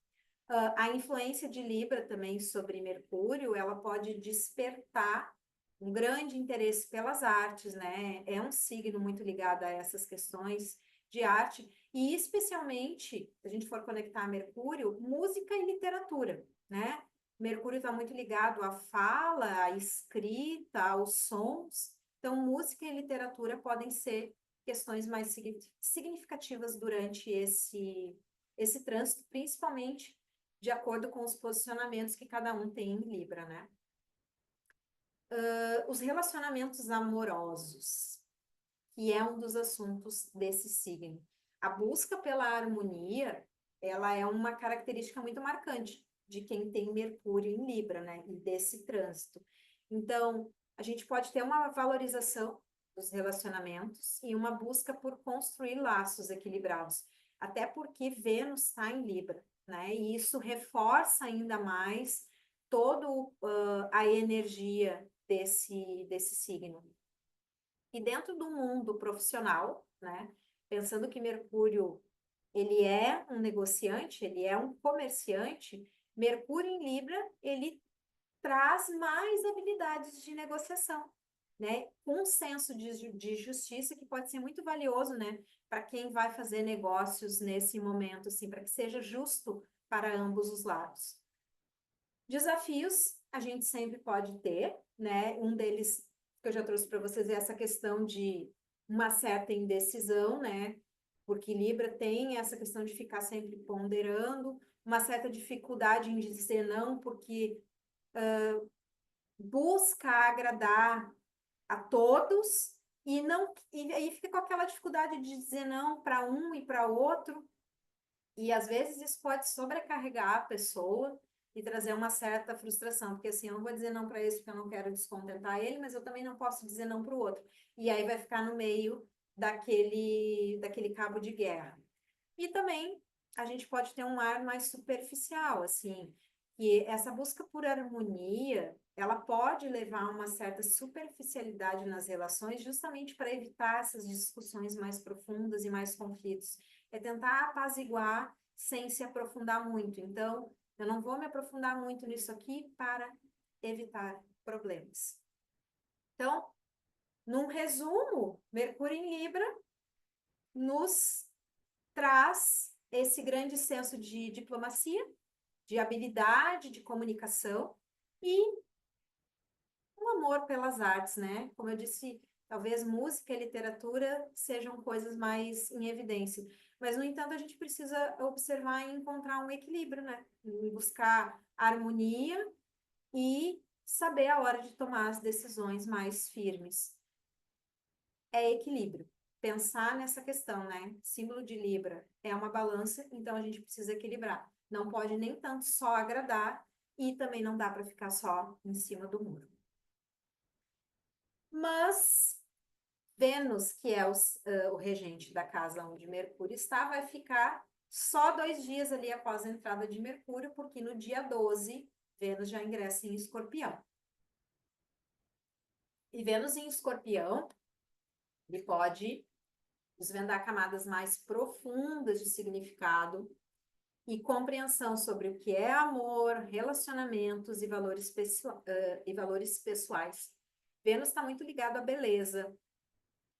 A influência de Libra também sobre Mercúrio, ela pode despertar um grande interesse pelas artes, né? É um signo muito ligado a essas questões de arte, e especialmente, se a gente for conectar a Mercúrio, música e literatura, né? Mercúrio está muito ligado à fala, à escrita, aos sons, então música e literatura podem ser questões mais significativas durante esse trânsito, principalmente de acordo com os posicionamentos que cada um tem em Libra, né? Os relacionamentos amorosos, que é um dos assuntos desse signo. A busca pela harmonia, ela é uma característica muito marcante de quem tem Mercúrio em Libra, né? E desse trânsito. Então, a gente pode ter uma valorização dos relacionamentos e uma busca por construir laços equilibrados, até porque Vênus está em Libra, né? E isso reforça ainda mais todo a energia desse signo. E dentro do mundo profissional, né, pensando que Mercúrio, ele é um negociante, ele é um comerciante, Mercúrio em Libra, ele traz mais habilidades de negociação, né, com um senso de justiça que pode ser muito valioso, né, para quem vai fazer negócios nesse momento, assim, para que seja justo para ambos os lados. Desafios a gente sempre pode ter, né? Um deles que eu já trouxe para vocês é essa questão de uma certa indecisão, né? Porque Libra tem essa questão de ficar sempre ponderando, uma certa dificuldade em dizer não, porque busca agradar a todos e aí fica com aquela dificuldade de dizer não para um e para outro, e às vezes isso pode sobrecarregar a pessoa e trazer uma certa frustração, porque assim, eu não vou dizer não para esse porque eu não quero descontentar ele, mas eu também não posso dizer não para o outro. E aí vai ficar no meio daquele cabo de guerra. E também a gente pode ter um ar mais superficial, assim, que essa busca por harmonia, ela pode levar a uma certa superficialidade nas relações, justamente para evitar essas discussões mais profundas e mais conflitos. É tentar apaziguar sem se aprofundar muito. Então, eu não vou me aprofundar muito nisso aqui para evitar problemas. Então, num resumo, Mercúrio em Libra nos traz esse grande senso de diplomacia, de habilidade, de comunicação e um amor pelas artes, né? Como eu disse, talvez música e literatura sejam coisas mais em evidência. Mas, no entanto, a gente precisa observar e encontrar um equilíbrio, né? Em buscar harmonia e saber a hora de tomar as decisões mais firmes. É equilíbrio. Pensar nessa questão, né? Símbolo de Libra é uma balança, então a gente precisa equilibrar. Não pode nem tanto só agradar e também não dá para ficar só em cima do muro. Mas Vênus, que é o regente da casa onde Mercúrio está, vai ficar só 2 dias ali após a entrada de Mercúrio, porque no dia 12, Vênus já ingressa em Escorpião. E Vênus em Escorpião, ele pode desvendar camadas mais profundas de significado e compreensão sobre o que é amor, relacionamentos e valores pessoais. Vênus está muito ligado à beleza,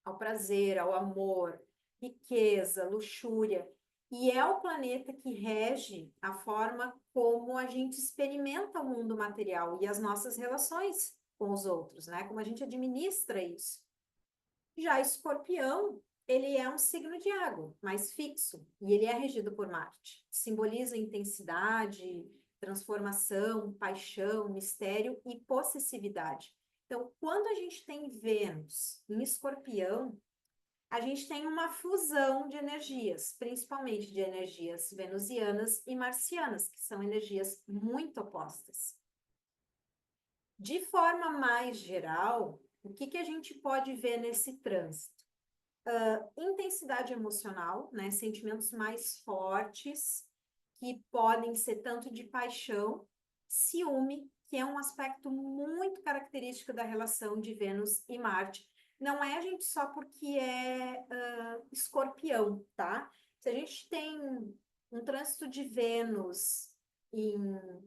ao prazer, ao amor, riqueza, luxúria. E é o planeta que rege a forma como a gente experimenta o mundo material e as nossas relações com os outros, né? Como a gente administra isso. Já Escorpião, ele é um signo de água, mais fixo, e ele é regido por Marte. Simboliza intensidade, transformação, paixão, mistério e possessividade. Então, quando a gente tem Vênus em Escorpião, a gente tem uma fusão de energias, principalmente de energias venusianas e marcianas, que são energias muito opostas. De forma mais geral, o que a gente pode ver nesse trânsito? Intensidade emocional, né? Sentimentos mais fortes, que podem ser tanto de paixão, ciúme, que é um aspecto muito característico da relação de Vênus e Marte. Não é a gente só porque é escorpião, tá? Se a gente tem um trânsito de Vênus em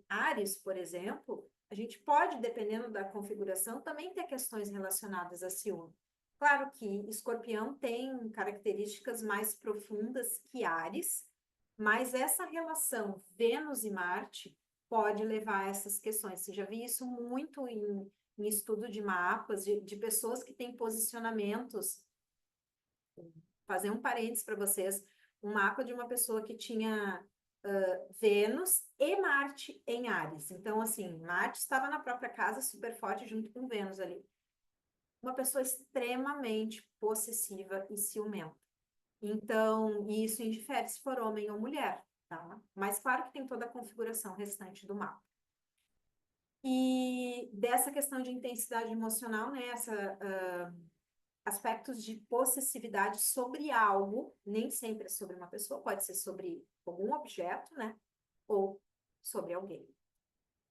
Áries, por exemplo, a gente pode, dependendo da configuração, também ter questões relacionadas a ciúme. Claro que Escorpião tem características mais profundas que Áries, mas essa relação Vênus e Marte pode levar a essas questões. Você já vi isso muito em estudo de mapas, de pessoas que têm posicionamentos. Fazer um parênteses para vocês, um mapa de uma pessoa que tinha Vênus e Marte em Áries. Então, assim, Marte estava na própria casa, super forte, junto com Vênus ali. Uma pessoa extremamente possessiva e ciumenta. Então, isso indifere se for homem ou mulher, tá? Mas claro que tem toda a configuração restante do mapa. E dessa questão de intensidade emocional, né, aspectos de possessividade sobre algo, nem sempre é sobre uma pessoa, pode ser sobre algum objeto, né, ou sobre alguém.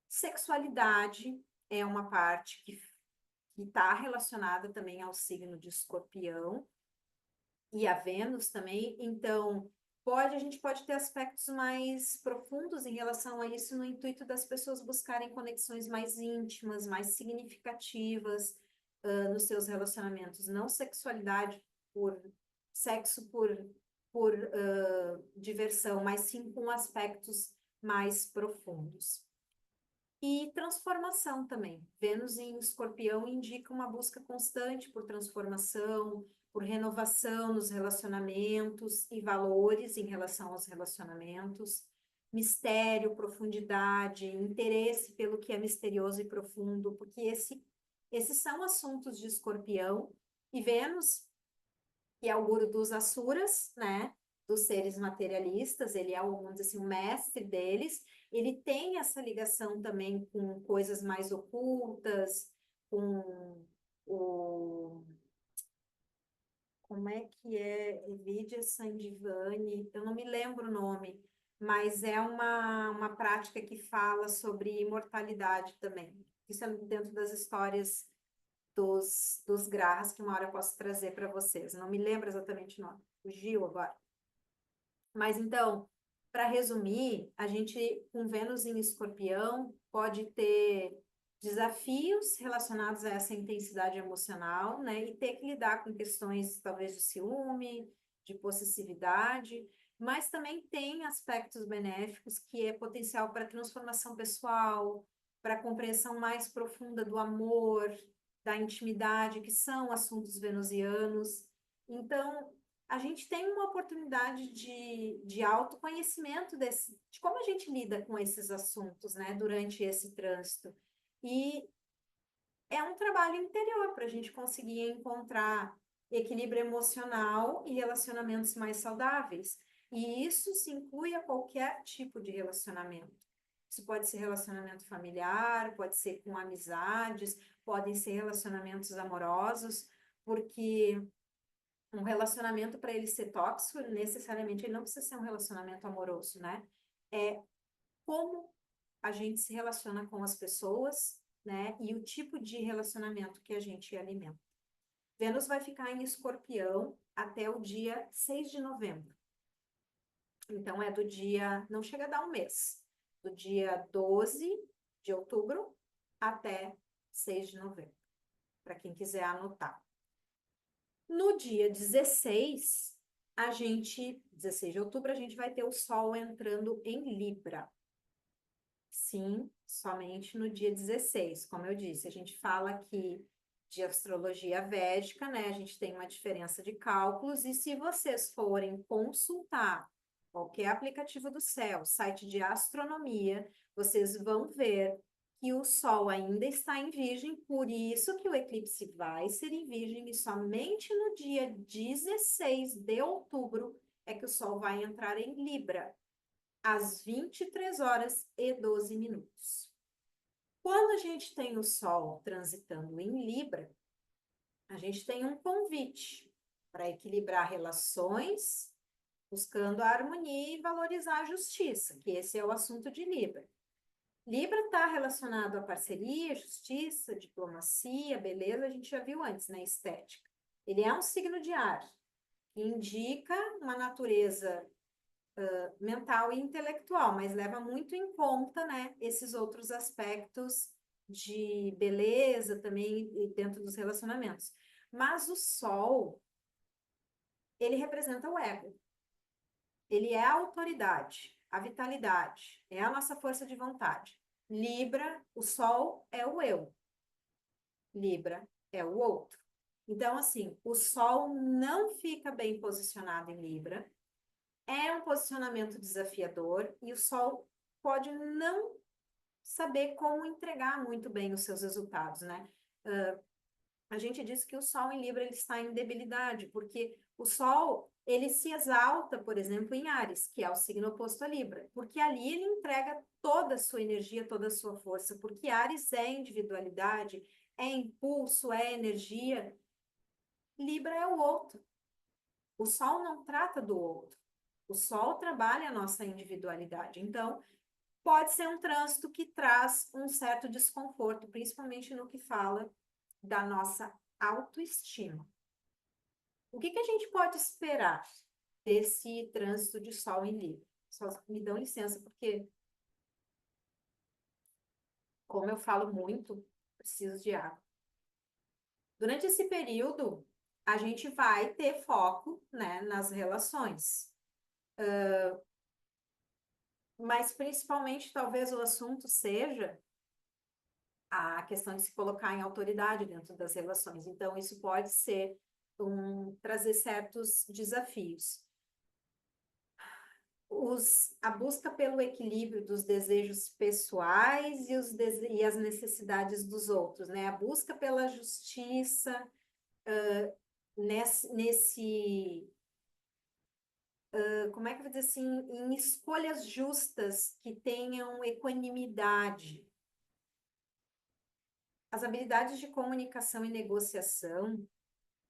Sexualidade é uma parte que está relacionada também ao signo de Escorpião e a Vênus também, então a gente pode ter aspectos mais profundos em relação a isso no intuito das pessoas buscarem conexões mais íntimas, mais significativas nos seus relacionamentos, não sexualidade por sexo por diversão, mas sim com aspectos mais profundos. E transformação também. Vênus em Escorpião indica uma busca constante por transformação, por renovação nos relacionamentos e valores em relação aos relacionamentos, mistério, profundidade, interesse pelo que é misterioso e profundo, porque esses são assuntos de Escorpião. E Vênus, que é o guru dos asuras, né? Dos seres materialistas, ele é, vamos dizer assim, o mestre deles. Ele tem essa ligação também com coisas mais ocultas, com o... Como é que é? Vidya Sandivani, eu não me lembro o nome, mas é uma prática que fala sobre imortalidade também. Isso é dentro das histórias dos grahas, que uma hora eu posso trazer para vocês. Não me lembro exatamente o nome, fugiu agora. Mas então, para resumir, a gente, com Vênus em Escorpião, pode ter desafios relacionados a essa intensidade emocional, né? E ter que lidar com questões, talvez, de ciúme, de possessividade, mas também tem aspectos benéficos, que é potencial para transformação pessoal, para compreensão mais profunda do amor, da intimidade, que são assuntos venusianos. Então, a gente tem uma oportunidade de autoconhecimento de como a gente lida com esses assuntos, né, durante esse trânsito. E é um trabalho interior para a gente conseguir encontrar equilíbrio emocional e relacionamentos mais saudáveis. E isso se inclui a qualquer tipo de relacionamento. Isso pode ser relacionamento familiar, pode ser com amizades, podem ser relacionamentos amorosos, porque um relacionamento, para ele ser tóxico, necessariamente ele não precisa ser um relacionamento amoroso, né? É como a gente se relaciona com as pessoas, né? E o tipo de relacionamento que a gente alimenta. Vênus vai ficar em Escorpião até o dia 6 de novembro. Então, é do dia, não chega a dar um mês, do dia 12 de outubro até 6 de novembro, para quem quiser anotar. No dia 16, 16 de outubro, a gente vai ter o Sol entrando em Libra. Sim, somente no dia 16, como eu disse. A gente fala aqui de astrologia védica, né? A gente tem uma diferença de cálculos, e se vocês forem consultar qualquer aplicativo do céu, site de astronomia, vocês vão ver que o Sol ainda está em Virgem, por isso que o eclipse vai ser em Virgem, e somente no dia 16 de outubro é que o Sol vai entrar em Libra, às 23 horas e 12 minutos. Quando a gente tem o Sol transitando em Libra, a gente tem um convite para equilibrar relações, buscando a harmonia e valorizar a justiça, que esse é o assunto de Libra. Libra está relacionado à parceria, justiça, diplomacia, beleza, a gente já viu antes, né? Estética. Ele é um signo de ar, que indica uma natureza mental e intelectual, mas leva muito em conta, né, esses outros aspectos de beleza também dentro dos relacionamentos. Mas o Sol, ele representa o ego. Ele é a autoridade, a vitalidade, é a nossa força de vontade. Libra, o Sol é o eu. Libra é o outro. Então, assim, o Sol não fica bem posicionado em Libra, é um posicionamento desafiador, e o Sol pode não saber como entregar muito bem os seus resultados, né? A gente diz que o Sol em Libra ele está em debilidade, porque o Sol ele se exalta, por exemplo, em Áries, que é o signo oposto a Libra, porque ali ele entrega toda a sua energia, toda a sua força, porque Áries é individualidade, é impulso, é energia. Libra é o outro. O Sol não trata do outro. O Sol trabalha a nossa individualidade. Então, pode ser um trânsito que traz um certo desconforto, principalmente no que fala da nossa autoestima. O que a gente pode esperar desse trânsito de Sol em Libra? Só me dão licença, porque, como eu falo muito, preciso de água. Durante esse período, a gente vai ter foco, né, nas relações. Mas, principalmente, talvez o assunto seja a questão de se colocar em autoridade dentro das relações. Então, isso pode ser trazer certos desafios. A busca pelo equilíbrio dos desejos pessoais e as necessidades dos outros, né? A busca pela justiça, como é que eu vou dizer assim, em escolhas justas que tenham equanimidade. As habilidades de comunicação e negociação,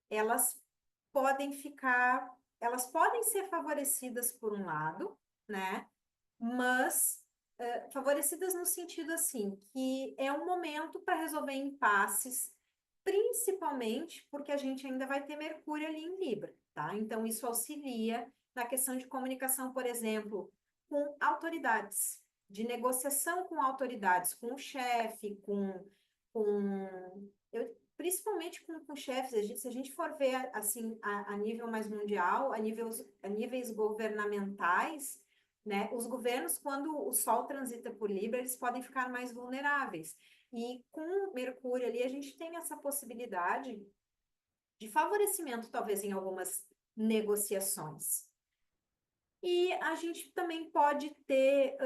elas elas podem ser favorecidas por um lado, né? Mas favorecidas no sentido assim, que é um momento para resolver impasses, principalmente porque a gente ainda vai ter Mercúrio ali em Libra, tá? Então, isso auxilia na questão de comunicação, por exemplo, com autoridades, de negociação com autoridades, com o chefe, principalmente com chefes. Se a gente for ver assim a nível mais mundial, a níveis governamentais, né? Os governos, quando o Sol transita por Libra, eles podem ficar mais vulneráveis. E com Mercúrio ali, a gente tem essa possibilidade de favorecimento, talvez, em algumas negociações. E a gente também pode ter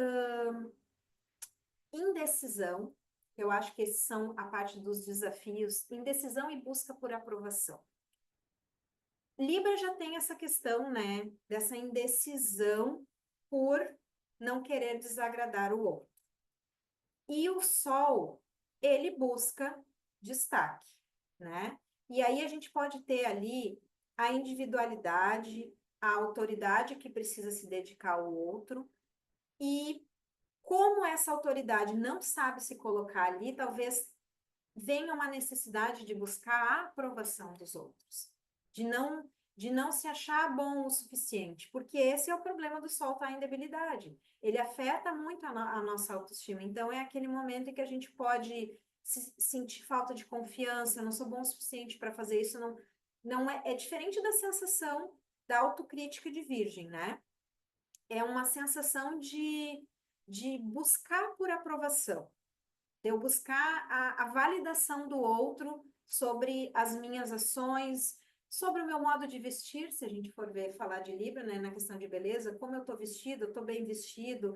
indecisão. Eu acho que esses são a parte dos desafios, indecisão e busca por aprovação. Libra já tem essa questão, né, dessa indecisão por não querer desagradar o outro. E o Sol, ele busca destaque, né? E aí a gente pode ter ali a individualidade, a autoridade que precisa se dedicar ao outro, e como essa autoridade não sabe se colocar ali, talvez venha uma necessidade de buscar a aprovação dos outros, de não de não se achar bom o suficiente, porque esse é o problema do Sol estar em debilidade. Ele afeta muito a nossa autoestima. Então, é aquele momento em que a gente pode sentir falta de confiança, não sou bom o suficiente para fazer isso, não é diferente da sensação da autocrítica de Virgem, né? É uma sensação de buscar por aprovação, de eu buscar a validação do outro sobre as minhas ações, sobre o meu modo de vestir, se a gente for ver, falar de Libra, né, na questão de beleza, como eu estou vestido, eu estou bem vestido,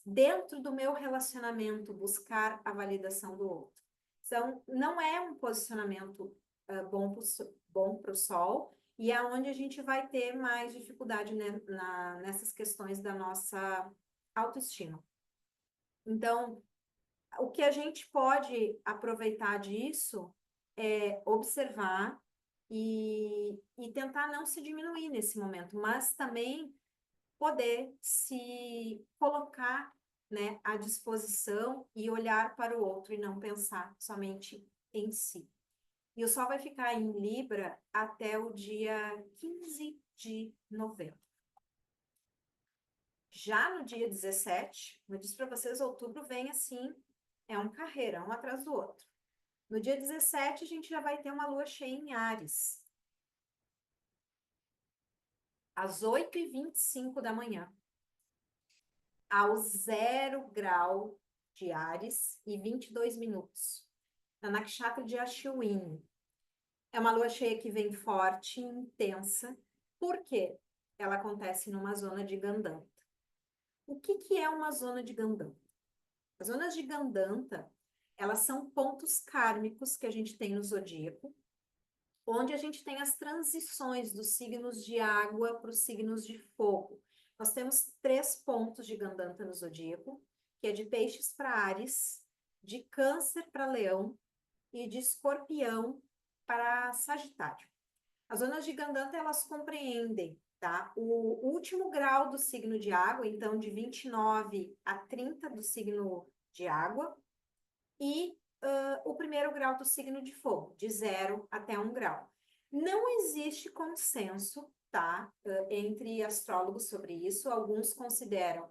dentro do meu relacionamento, buscar a validação do outro. Então, não é um posicionamento bom para o Sol, e é onde a gente vai ter mais dificuldade, né, nessas questões da nossa autoestima. Então, o que a gente pode aproveitar disso é observar e tentar não se diminuir nesse momento, mas também poder se colocar, né, à disposição e olhar para o outro e não pensar somente em si. E o Sol vai ficar em Libra até o dia 15 de novembro. Já no dia 17, eu disse para vocês, outubro vem assim, é um carreirão atrás do outro. No dia 17, a gente já vai ter uma lua cheia em Áries, às 8h25 da manhã, ao 0 grau de Áries e 22 minutos, na nakshatra de Ashwini. É uma lua cheia que vem forte e intensa, porque ela acontece numa zona de Gandanta. O que é uma zona de Gandanta? As zonas de Gandanta, elas são pontos kármicos que a gente tem no zodíaco, onde a gente tem as transições dos signos de água para os signos de fogo. Nós temos 3 pontos de Gandanta no zodíaco, que é de Peixes para Áries, de Câncer para Leão e de Escorpião para Sagitário. As zonas de Gandanta, elas compreendem, tá? O último grau do signo de água, então de 29 a 30 do signo de água, e o primeiro grau do signo de fogo, de 0 até 1 grau. Não existe consenso, tá, entre astrólogos sobre isso. Alguns consideram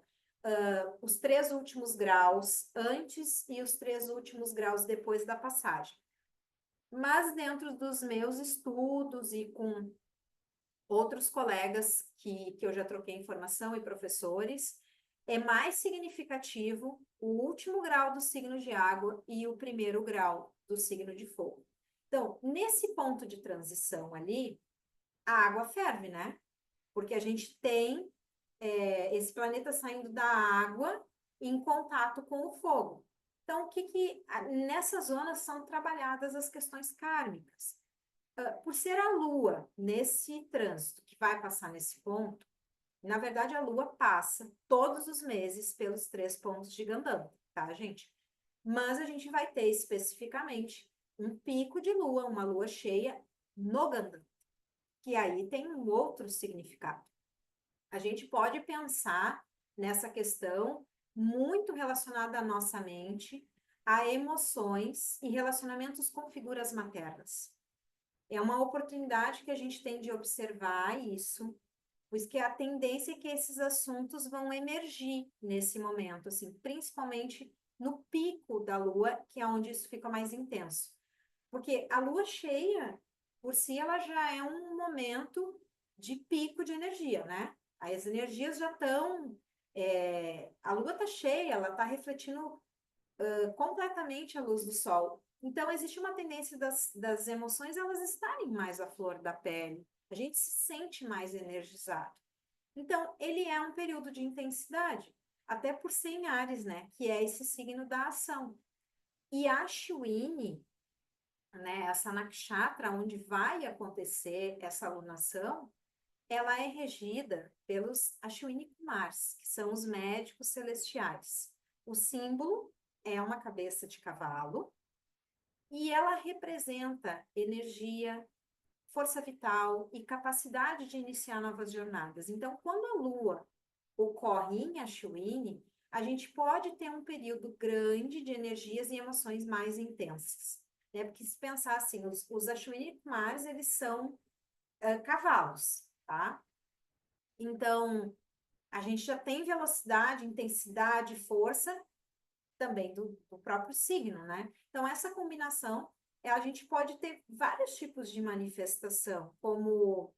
os 3 últimos graus antes e os 3 últimos graus depois da passagem. Mas dentro dos meus estudos e com outros colegas que eu já troquei informação e professores, é mais significativo o último grau do signo de água e o primeiro grau do signo de fogo. Então, nesse ponto de transição ali, a água ferve, né? Porque a gente tem esse planeta saindo da água em contato com o fogo. Então, nessas zonas são trabalhadas as questões kármicas. Por ser a Lua nesse trânsito que vai passar nesse ponto, na verdade a Lua passa todos os meses pelos 3 pontos de Gandanta, tá, gente? Mas a gente vai ter especificamente um pico de Lua, uma Lua cheia no Gandanta, que aí tem um outro significado. A gente pode pensar nessa questão muito relacionada à nossa mente, a emoções e relacionamentos com figuras maternas. É uma oportunidade que a gente tem de observar isso, pois que a tendência é que esses assuntos vão emergir nesse momento, assim, principalmente no pico da lua, que é onde isso fica mais intenso. Porque a lua cheia, por si, ela já é um momento de pico de energia, né? As energias já estão. A lua está cheia, ela está refletindo completamente a luz do sol. Então, existe uma tendência das emoções elas estarem mais à flor da pele. A gente se sente mais energizado. Então, ele é um período de intensidade, até por ser em Áries, né? Que é esse signo da ação. E a Ashwini, né, essa nakshatra onde vai acontecer essa alunação, ela é regida pelos Ashwini Kumars, que são os médicos celestiais. O símbolo é uma cabeça de cavalo e ela representa energia, força vital e capacidade de iniciar novas jornadas. Então, quando a Lua ocorre em Ashwini, a gente pode ter um período grande de energias e emoções mais intensas. Né? Porque se pensar assim, os Ashwini Kumars, eles são cavalos, tá? Então, a gente já tem velocidade, intensidade, força também do próprio signo, né? Então, essa combinação, a gente pode ter vários tipos de manifestação, como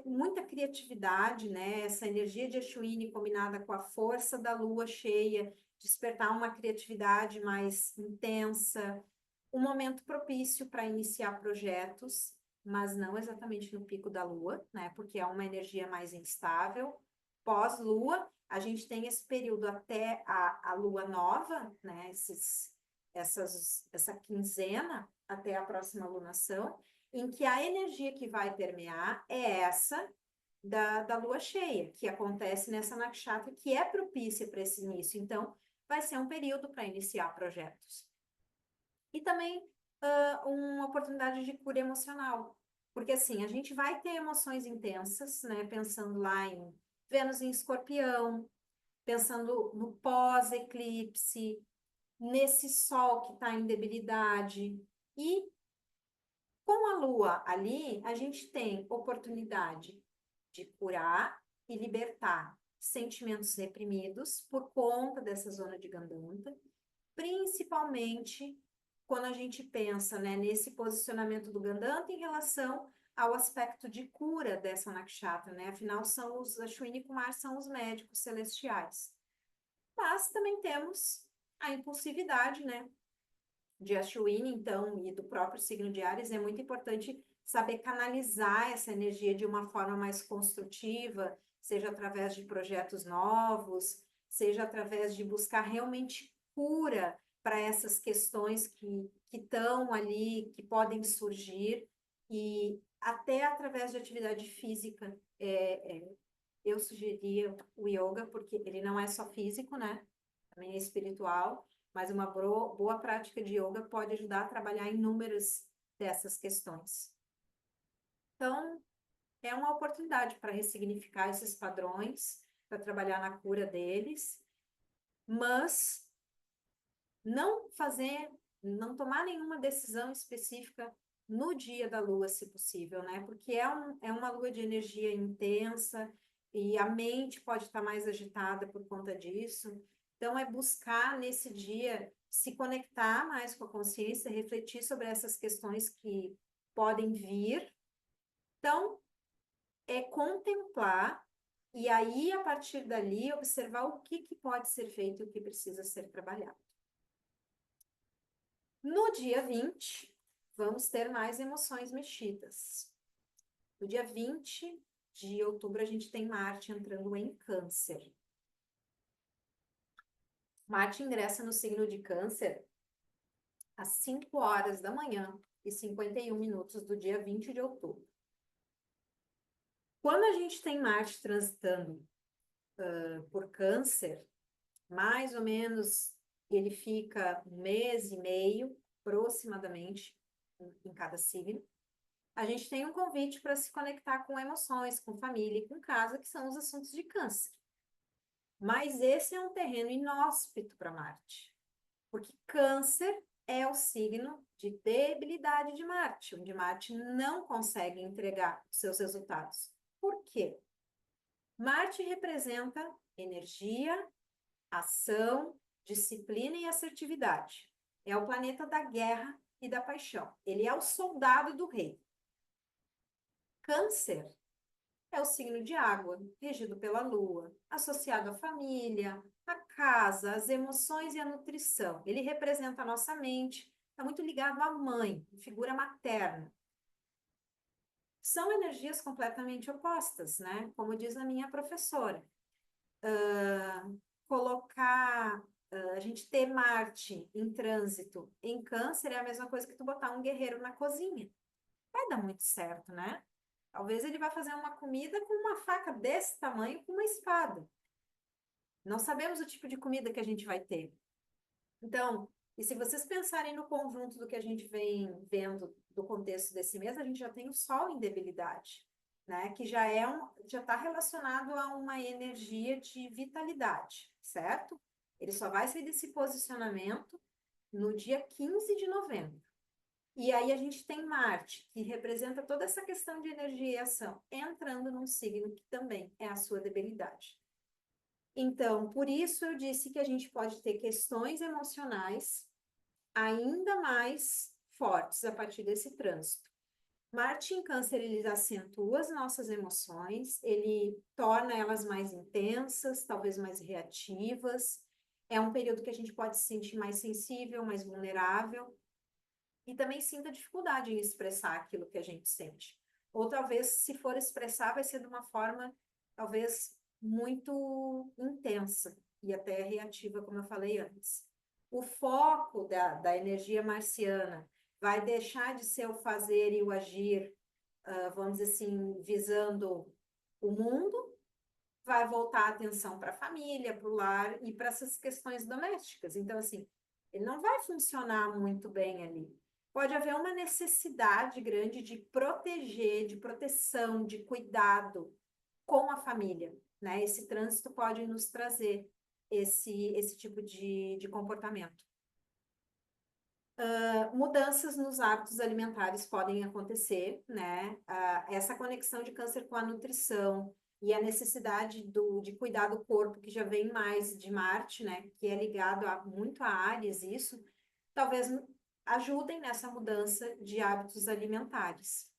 muita criatividade, né? Essa energia de Ashwini combinada com a força da lua cheia, despertar uma criatividade mais intensa, um momento propício para iniciar projetos, mas não exatamente no pico da lua, né? Porque é uma energia mais instável. Pós-lua, a gente tem esse período até a lua nova, né? Essa quinzena até a próxima lunação, em que a energia que vai permear é essa da lua cheia, que acontece nessa nakshatra, que é propícia para esse início. Então, vai ser um período para iniciar projetos. E também uma oportunidade de cura emocional. Porque assim, a gente vai ter emoções intensas, né? Pensando lá em Vênus em Escorpião, pensando no pós-eclipse, nesse Sol que está em debilidade. E com a Lua ali, a gente tem oportunidade de curar e libertar sentimentos reprimidos por conta dessa zona de Gandanta, principalmente quando a gente pensa, né, nesse posicionamento do Gandanta em relação ao aspecto de cura dessa nakshatra, né? Afinal, são os Ashwini Kumar são os médicos celestiais. Mas também temos a impulsividade, né, de Ashwini, então, e do próprio signo de Áries, é muito importante saber canalizar essa energia de uma forma mais construtiva, seja através de projetos novos, seja através de buscar realmente cura para essas questões que estão ali, que podem surgir, e até através de atividade física. Eu sugeriria o yoga, porque ele não é só físico, né? Também é espiritual, mas uma boa prática de yoga pode ajudar a trabalhar inúmeras dessas questões. Então, é uma oportunidade para ressignificar esses padrões, para trabalhar na cura deles, mas não tomar nenhuma decisão específica no dia da lua, se possível, né? Porque é uma lua de energia intensa e a mente pode estar mais agitada por conta disso. Então, é buscar nesse dia se conectar mais com a consciência, refletir sobre essas questões que podem vir. Então, é contemplar E aí, a partir dali, observar o que pode ser feito e o que precisa ser trabalhado. No dia 20, vamos ter mais emoções mexidas. No dia 20 de outubro, a gente tem Marte entrando em Câncer. Marte ingressa no signo de Câncer às 5 horas da manhã e 51 minutos do dia 20 de outubro. Quando a gente tem Marte transitando por Câncer, mais ou menos ele fica 1 mês e meio, aproximadamente, em cada signo. A gente tem um convite para se conectar com emoções, com família e com casa, que são os assuntos de Câncer. Mas esse é um terreno inóspito para Marte, porque Câncer é o signo de debilidade de Marte, onde Marte não consegue entregar os seus resultados. Por quê? Marte representa energia, ação, disciplina e assertividade. É o planeta da guerra e da paixão. Ele é o soldado do rei. Câncer é o signo de água, regido pela lua, associado à família, à casa, às emoções e à nutrição. Ele representa a nossa mente, está muito ligado à mãe, figura materna. São energias completamente opostas, né? Como diz a minha professora. Colocar, a gente ter Marte em trânsito em Câncer é a mesma coisa que tu botar um guerreiro na cozinha. Vai dar muito certo, né? Talvez ele vai fazer uma comida com uma faca desse tamanho, com uma espada. Não sabemos o tipo de comida que a gente vai ter. Então, e se vocês pensarem no conjunto do que a gente vem vendo do contexto desse mês, a gente já tem o Sol em debilidade, né? Que já está relacionado a uma energia de vitalidade, certo? Ele só vai sair desse posicionamento no dia 15 de novembro. E aí a gente tem Marte, que representa toda essa questão de energia e ação, entrando num signo que também é a sua debilidade. Então, por isso eu disse que a gente pode ter questões emocionais ainda mais fortes a partir desse trânsito. Marte em Câncer, ele acentua as nossas emoções, ele torna elas mais intensas, talvez mais reativas. É um período que a gente pode se sentir mais sensível, mais vulnerável, e também sinta dificuldade em expressar aquilo que a gente sente. Ou talvez, se for expressar, vai ser de uma forma, talvez, muito intensa e até reativa, como eu falei antes. O foco da energia marciana vai deixar de ser o fazer e o agir, vamos dizer assim, visando o mundo, vai voltar a atenção para a família, para o lar e para essas questões domésticas. Então, assim, ele não vai funcionar muito bem ali. Pode haver uma necessidade grande de proteger, de proteção, de cuidado com a família, né? Esse trânsito pode nos trazer esse tipo de comportamento. Mudanças nos hábitos alimentares podem acontecer, né? Essa conexão de Câncer com a nutrição e a necessidade de cuidar do corpo, que já vem mais de Marte, né? Que é ligado muito a Áries, isso, talvez ajudem nessa mudança de hábitos alimentares.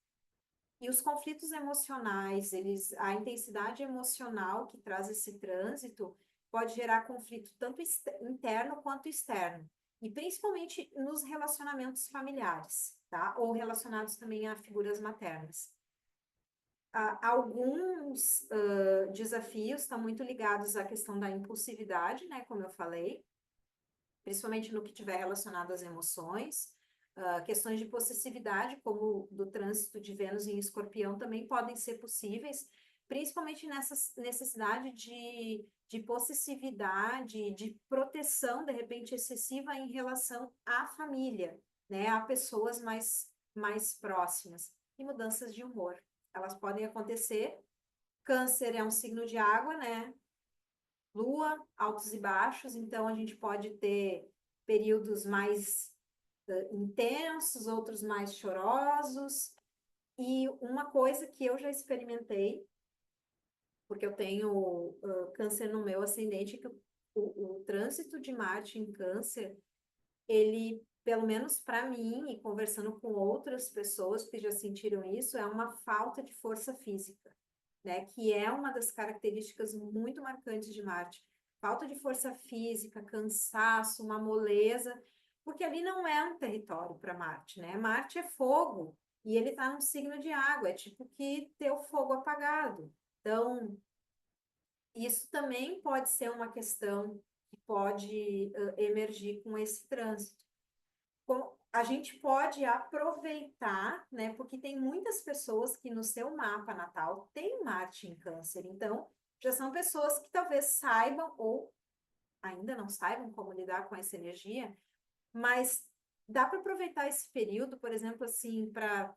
E os conflitos emocionais, a intensidade emocional que traz esse trânsito pode gerar conflito tanto interno quanto externo, e principalmente nos relacionamentos familiares, tá? Ou relacionados também a figuras maternas. Alguns desafios estão muito ligados à questão da impulsividade, né? Como eu falei, principalmente no que tiver relacionado às emoções. Questões de possessividade, como do trânsito de Vênus em Escorpião, também podem ser possíveis, principalmente nessa necessidade de possessividade, de proteção, de repente, excessiva em relação à família, né, a pessoas mais próximas. E mudanças de humor. Elas podem acontecer. Câncer é um signo de água, né? Lua, altos e baixos, então a gente pode ter períodos mais intensos, outros mais chorosos. E uma coisa que eu já experimentei, porque eu tenho câncer no meu ascendente, que o trânsito de Marte em câncer, ele, pelo menos para mim, e conversando com outras pessoas que já sentiram isso, é uma falta de força física. né? Que é uma das características muito marcantes de Marte. Falta de força física, cansaço, uma moleza, porque ali não é um território para Marte, né? Marte é fogo e ele está num signo de água, é tipo que ter o fogo apagado. Então, isso também pode ser uma questão que pode emergir com esse trânsito. A gente pode aproveitar, né? Porque tem muitas pessoas que no seu mapa natal tem Marte em Câncer. Então, já são pessoas que talvez saibam ou ainda não saibam como lidar com essa energia, mas dá para aproveitar esse período, por exemplo, assim, para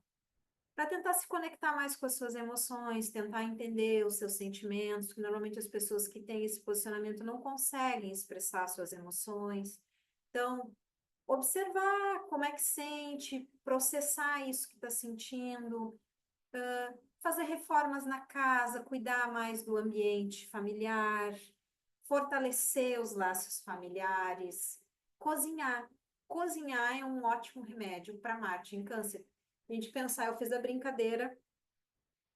tentar se conectar mais com as suas emoções, tentar entender os seus sentimentos, que normalmente as pessoas que têm esse posicionamento não conseguem expressar suas emoções. Então, observar como é que sente, processar isso que está sentindo, fazer reformas na casa, cuidar mais do ambiente familiar, fortalecer os laços familiares, cozinhar. Cozinhar é um ótimo remédio para Marte em Câncer. A gente pensar, eu fiz a brincadeira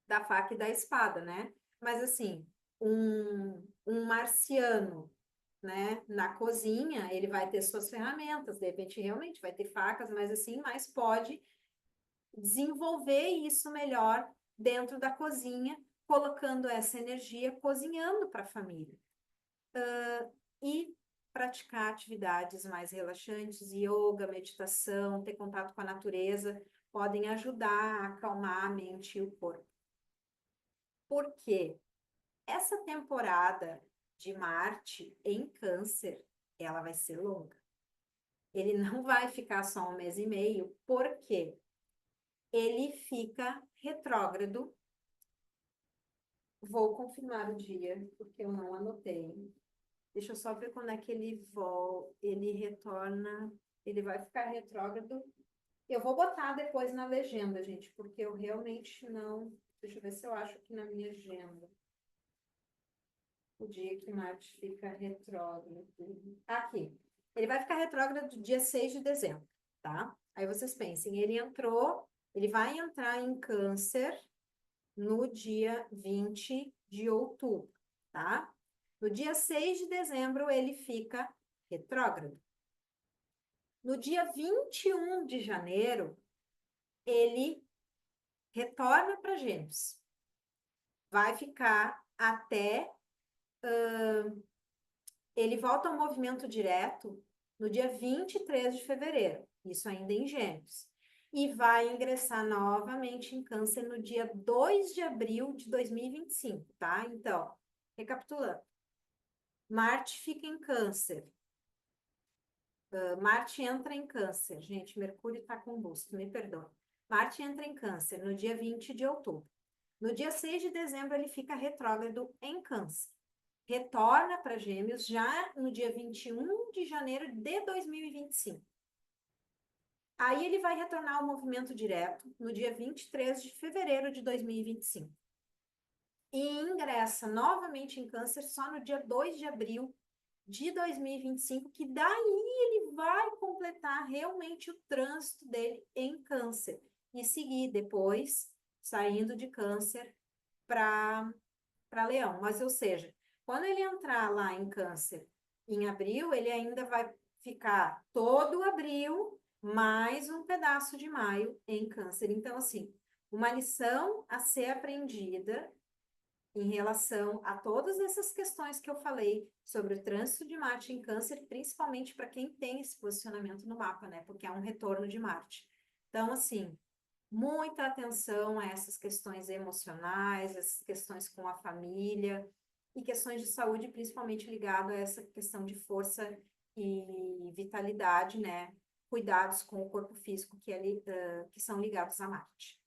da faca e da espada, né? Mas assim, um marciano, né, na cozinha, ele vai ter suas ferramentas, de repente realmente vai ter facas, mas assim, mas pode desenvolver isso melhor dentro da cozinha, colocando essa energia cozinhando para a família. E praticar atividades mais relaxantes, yoga, meditação, ter contato com a natureza, podem ajudar a acalmar a mente e o corpo. Por quê? Essa temporada de Marte em Câncer, ela vai ser longa. Ele não vai ficar só 1 mês e meio, porque ele fica retrógrado. Vou confirmar o dia, porque eu não anotei. Deixa eu só ver quando é que ele retorna. Ele vai ficar retrógrado. Eu vou botar depois na legenda, gente, porque eu realmente não. Deixa eu ver se eu acho aqui na minha agenda. O dia que Marte fica retrógrado. Aqui. Ele vai ficar retrógrado dia 6 de dezembro, tá? Aí vocês pensem, ele vai entrar em Câncer no dia 20 de outubro, tá? No dia 6 de dezembro, ele fica retrógrado. No dia 21 de janeiro, ele retorna para Gêmeos. Vai ficar até ele volta ao movimento direto no dia 23 de fevereiro, isso ainda em Gêmeos, e vai ingressar novamente em Câncer no dia 2 de abril de 2025, tá? Então, recapitulando, Marte fica em Câncer, Marte entra em Câncer, gente, Mercúrio está combusto, me perdoa. Marte entra em Câncer no dia 20 de outubro. No dia 6 de dezembro, ele fica retrógrado em Câncer. Retorna para Gêmeos já no dia 21 de janeiro de 2025. Aí ele vai retornar ao movimento direto no dia 23 de fevereiro de 2025. E ingressa novamente em Câncer só no dia 2 de abril de 2025, que daí ele vai completar realmente o trânsito dele em Câncer e seguir depois, saindo de Câncer para Leão. Mas, ou seja, quando ele entrar lá em Câncer em abril, ele ainda vai ficar todo abril, mais um pedaço de maio em Câncer. Então, assim, uma lição a ser aprendida em relação a todas essas questões que eu falei sobre o trânsito de Marte em Câncer, principalmente para quem tem esse posicionamento no mapa, né? Porque é um retorno de Marte. Então, assim, muita atenção a essas questões emocionais, essas questões com a família e questões de saúde, principalmente ligado a essa questão de força e vitalidade, né? Cuidados com o corpo físico que são ligados a Marte.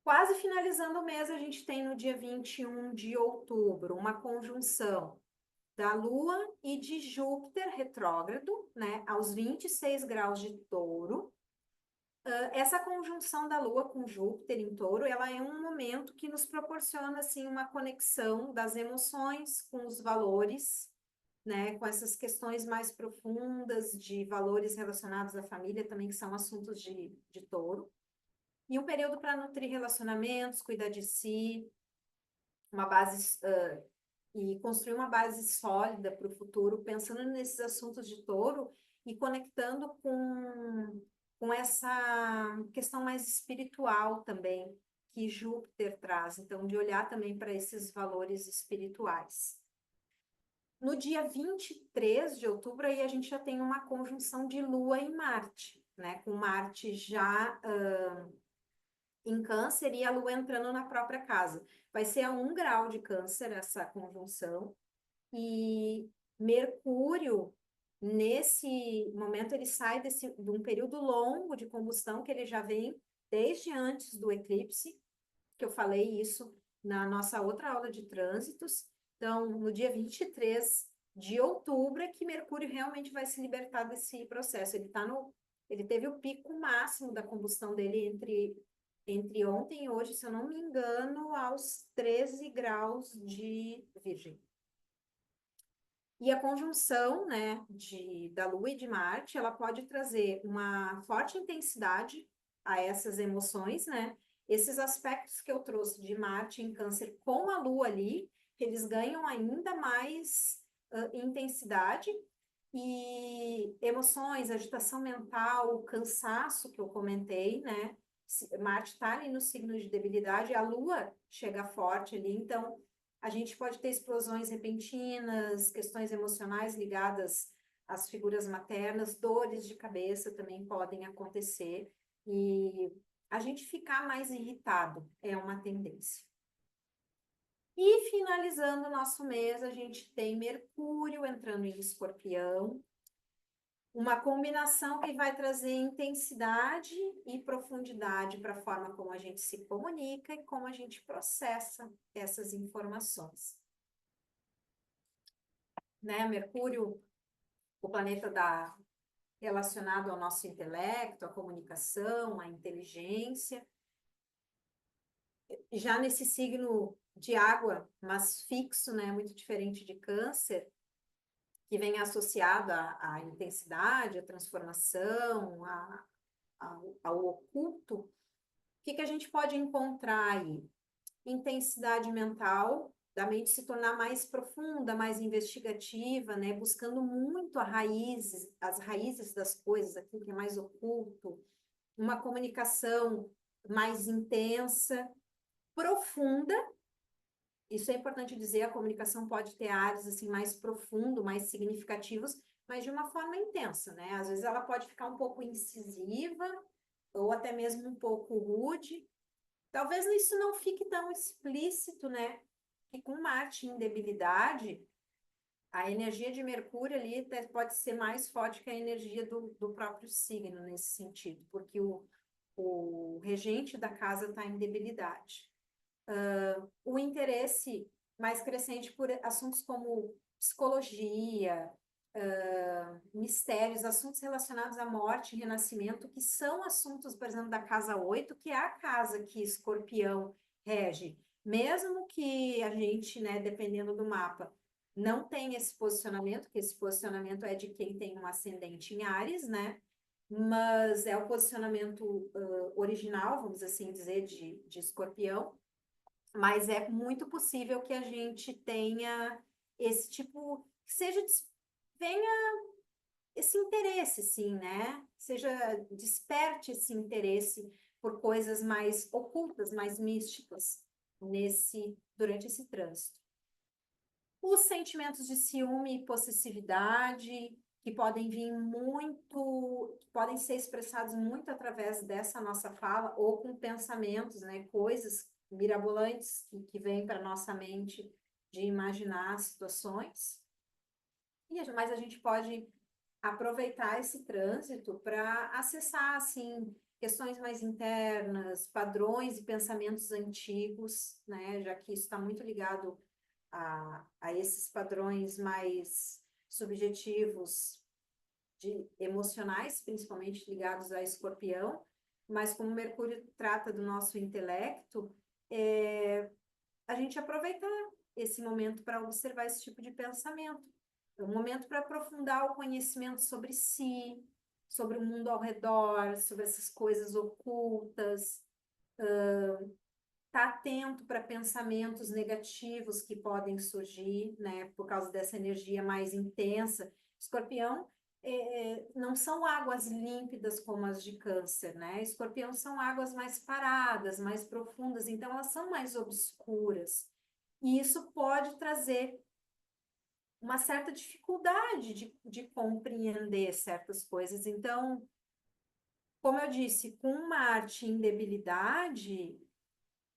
Quase finalizando o mês, a gente tem no dia 21 de outubro uma conjunção da Lua e de Júpiter retrógrado, né, aos 26 graus de Touro. Essa conjunção da Lua com Júpiter em Touro, ela é um momento que nos proporciona, assim, uma conexão das emoções com os valores, né, com essas questões mais profundas de valores relacionados à família também, que são assuntos de Touro. E um período para nutrir relacionamentos, cuidar de si, uma base e construir uma base sólida para o futuro, pensando nesses assuntos de touro e conectando com essa questão mais espiritual também, que Júpiter traz, então, de olhar também para esses valores espirituais. No dia 23 de outubro, aí a gente já tem uma conjunção de Lua e Marte, né? Com Marte já em Câncer e a Lua entrando na própria casa. Vai ser a 1 grau de Câncer essa conjunção. E Mercúrio, nesse momento, ele sai de um período longo de combustão que ele já vem desde antes do eclipse, que eu falei isso na nossa outra aula de trânsitos. Então, no dia 23 de outubro é que Mercúrio realmente vai se libertar desse processo. Ele teve o pico máximo da combustão dele entre ontem e hoje, se eu não me engano, aos 13 graus de Virgem. E a conjunção, né, da Lua e de Marte, ela pode trazer uma forte intensidade a essas emoções, né? Esses aspectos que eu trouxe de Marte em Câncer com a Lua ali, eles ganham ainda mais intensidade e emoções, agitação mental, cansaço que eu comentei, né? Marte está ali no signo de debilidade, a Lua chega forte ali, então a gente pode ter explosões repentinas, questões emocionais ligadas às figuras maternas, dores de cabeça também podem acontecer e a gente ficar mais irritado é uma tendência. E finalizando o nosso mês, a gente tem Mercúrio entrando em Escorpião, uma combinação que vai trazer intensidade e profundidade para a forma como a gente se comunica e como a gente processa essas informações. Né? Mercúrio, o planeta relacionado ao nosso intelecto, à comunicação, à inteligência. Já nesse signo de água, mas fixo, né? Muito diferente de Câncer, que vem associado à intensidade, à transformação, ao oculto, o que a gente pode encontrar aí? Intensidade mental, da mente se tornar mais profunda, mais investigativa, né? Buscando muito as raízes das coisas, aquilo que é mais oculto, uma comunicação mais intensa, profunda. Isso é importante dizer, a comunicação pode ter áreas assim mais profundo, mais significativos, mas de uma forma intensa, né? Às vezes ela pode ficar um pouco incisiva ou até mesmo um pouco rude. Talvez isso não fique tão explícito, né? Que com Marte em debilidade, a energia de Mercúrio ali pode ser mais forte que a energia do próprio signo nesse sentido, porque o regente da casa está em debilidade. O interesse mais crescente por assuntos como psicologia, mistérios, assuntos relacionados à morte e renascimento, que são assuntos, por exemplo, da casa 8, que é a casa que Escorpião rege. Mesmo que a gente, né, dependendo do mapa, não tenha esse posicionamento, que esse posicionamento é de quem tem um ascendente em Áries, né? Mas é o posicionamento original, vamos assim dizer, de Escorpião. Mas é muito possível que a gente tenha esse tipo, que venha esse interesse, sim, né? Seja, desperte esse interesse por coisas mais ocultas, mais místicas durante esse trânsito. Os sentimentos de ciúme e possessividade, que podem vir muito, que podem ser expressados muito através dessa nossa fala, ou com pensamentos, né? Coisas mirabolantes que vêm para nossa mente de imaginar situações. Mas a gente pode aproveitar esse trânsito para acessar, assim, questões mais internas, padrões e pensamentos antigos, né? Já que isso está muito ligado a esses padrões mais subjetivos, emocionais, principalmente ligados a Escorpião, mas como Mercúrio trata do nosso intelecto, a gente aproveitar esse momento para observar esse tipo de pensamento. É um momento para aprofundar o conhecimento sobre si, sobre o mundo ao redor, sobre essas coisas ocultas, Tá atento para pensamentos negativos que podem surgir, né, por causa dessa energia mais intensa. Escorpião não são águas límpidas como as de Câncer, né? Escorpião são águas mais paradas, mais profundas, então elas são mais obscuras. E isso pode trazer uma certa dificuldade de compreender certas coisas. Então, como eu disse, com Marte em debilidade,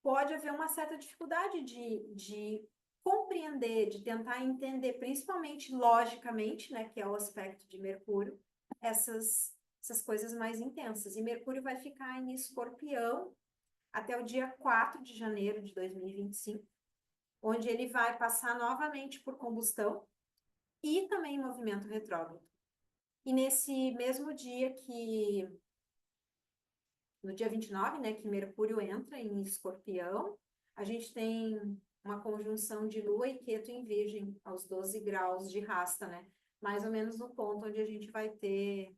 pode haver uma certa dificuldade de compreender, de tentar entender, principalmente logicamente, né, que é o aspecto de Mercúrio, essas coisas mais intensas. E Mercúrio vai ficar em Escorpião até o dia 4 de janeiro de 2025, onde ele vai passar novamente por combustão e também em movimento retrógrado. E nesse mesmo dia no dia 29, né, que Mercúrio entra em Escorpião, a gente tem uma conjunção de Lua e Queto em Virgem, aos 12 graus de rasta, né? Mais ou menos no ponto onde a gente vai ter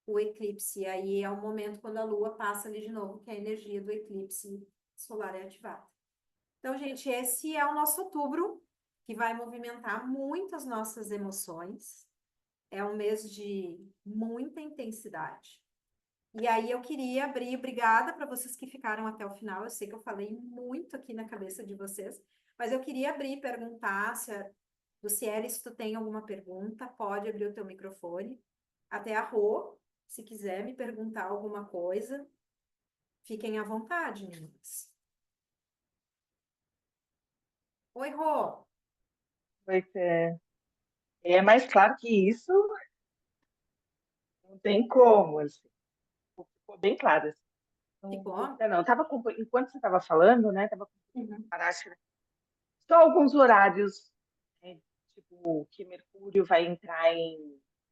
o eclipse. E aí é o momento quando a Lua passa ali de novo, que a energia do eclipse solar é ativada. Então, gente, esse é o nosso outubro, que vai movimentar muitas nossas emoções. É um mês de muita intensidade. E aí eu queria abrir, obrigada para vocês que ficaram até o final. Eu sei que eu falei muito aqui na cabeça de vocês, mas eu queria abrir e perguntar Luciele, se tu tem alguma pergunta, pode abrir o teu microfone. Até a Rô, se quiser me perguntar alguma coisa, fiquem à vontade, meninas. Oi, Rô. Pois é mais claro que isso, não tem como, assim, ficou bem claro, assim, não tem Ficou? dúvida, não. Enquanto você estava falando, né, estava Uhum. só alguns horários, né, tipo, que Mercúrio vai entrar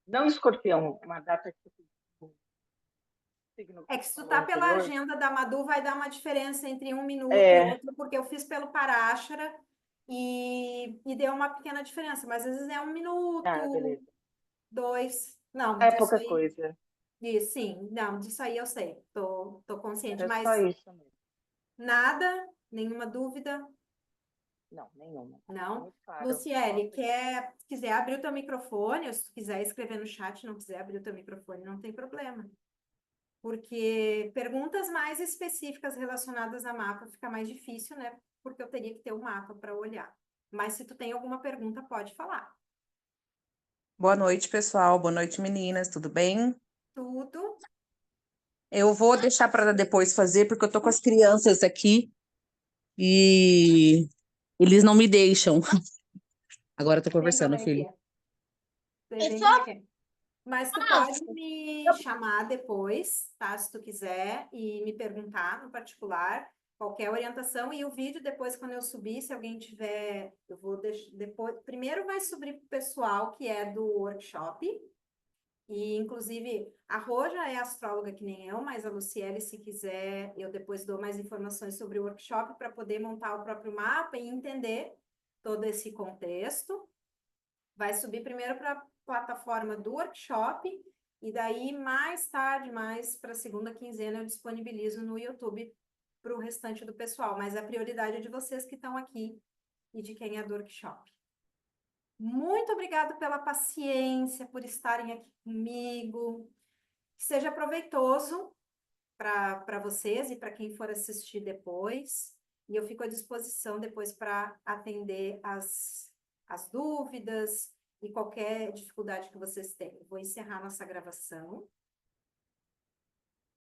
não Escorpião, uma data que o signo que É que você se tu falou tá pela anterior, agenda da Madu, vai dar uma diferença entre um minuto e é, outro, porque eu fiz pelo Parashara e deu uma pequena diferença, mas às vezes é um minuto, beleza, dois. Não, é disso pouca aí, coisa, sim, não, disso aí eu sei, tô consciente, era só mas isso mesmo. nada, nenhuma dúvida, Não, nenhuma, ficou não. muito claro, só Luciele, foi. se quiser abrir o teu microfone, ou se tu quiser escrever no chat, não quiser abrir o teu microfone, não tem problema. Porque perguntas mais específicas relacionadas a mapa fica mais difícil, né? Porque eu teria que ter o mapa para olhar. Mas se tu tem alguma pergunta, pode falar. Boa noite, pessoal. Boa noite, meninas. Tudo bem? Tudo. Eu vou deixar para depois fazer, porque eu tô com as crianças aqui e eles não me deixam. Agora eu tô Sei como conversando, é que filho. é. Sei bem como é que é. Mas tu pode me chamar depois, tá? Se tu quiser, e me perguntar no particular qualquer orientação. E o vídeo, depois, quando eu subir, se alguém tiver, eu vou deixar depois. Primeiro vai subir para o pessoal que é do workshop. E, inclusive, a Rô já é astróloga que nem eu, mas a Luciele, se quiser, eu depois dou mais informações sobre o workshop para poder montar o próprio mapa e entender todo esse contexto. Vai subir primeiro para a plataforma do workshop, e daí, mais tarde, mais para a segunda quinzena, eu disponibilizo no YouTube para o restante do pessoal. Mas a prioridade é de vocês que estão aqui e de quem é do workshop. Muito obrigada pela paciência, por estarem aqui comigo. Que seja proveitoso para vocês e para quem for assistir depois. E eu fico à disposição depois para atender as dúvidas e qualquer dificuldade que vocês tenham. Vou encerrar nossa gravação.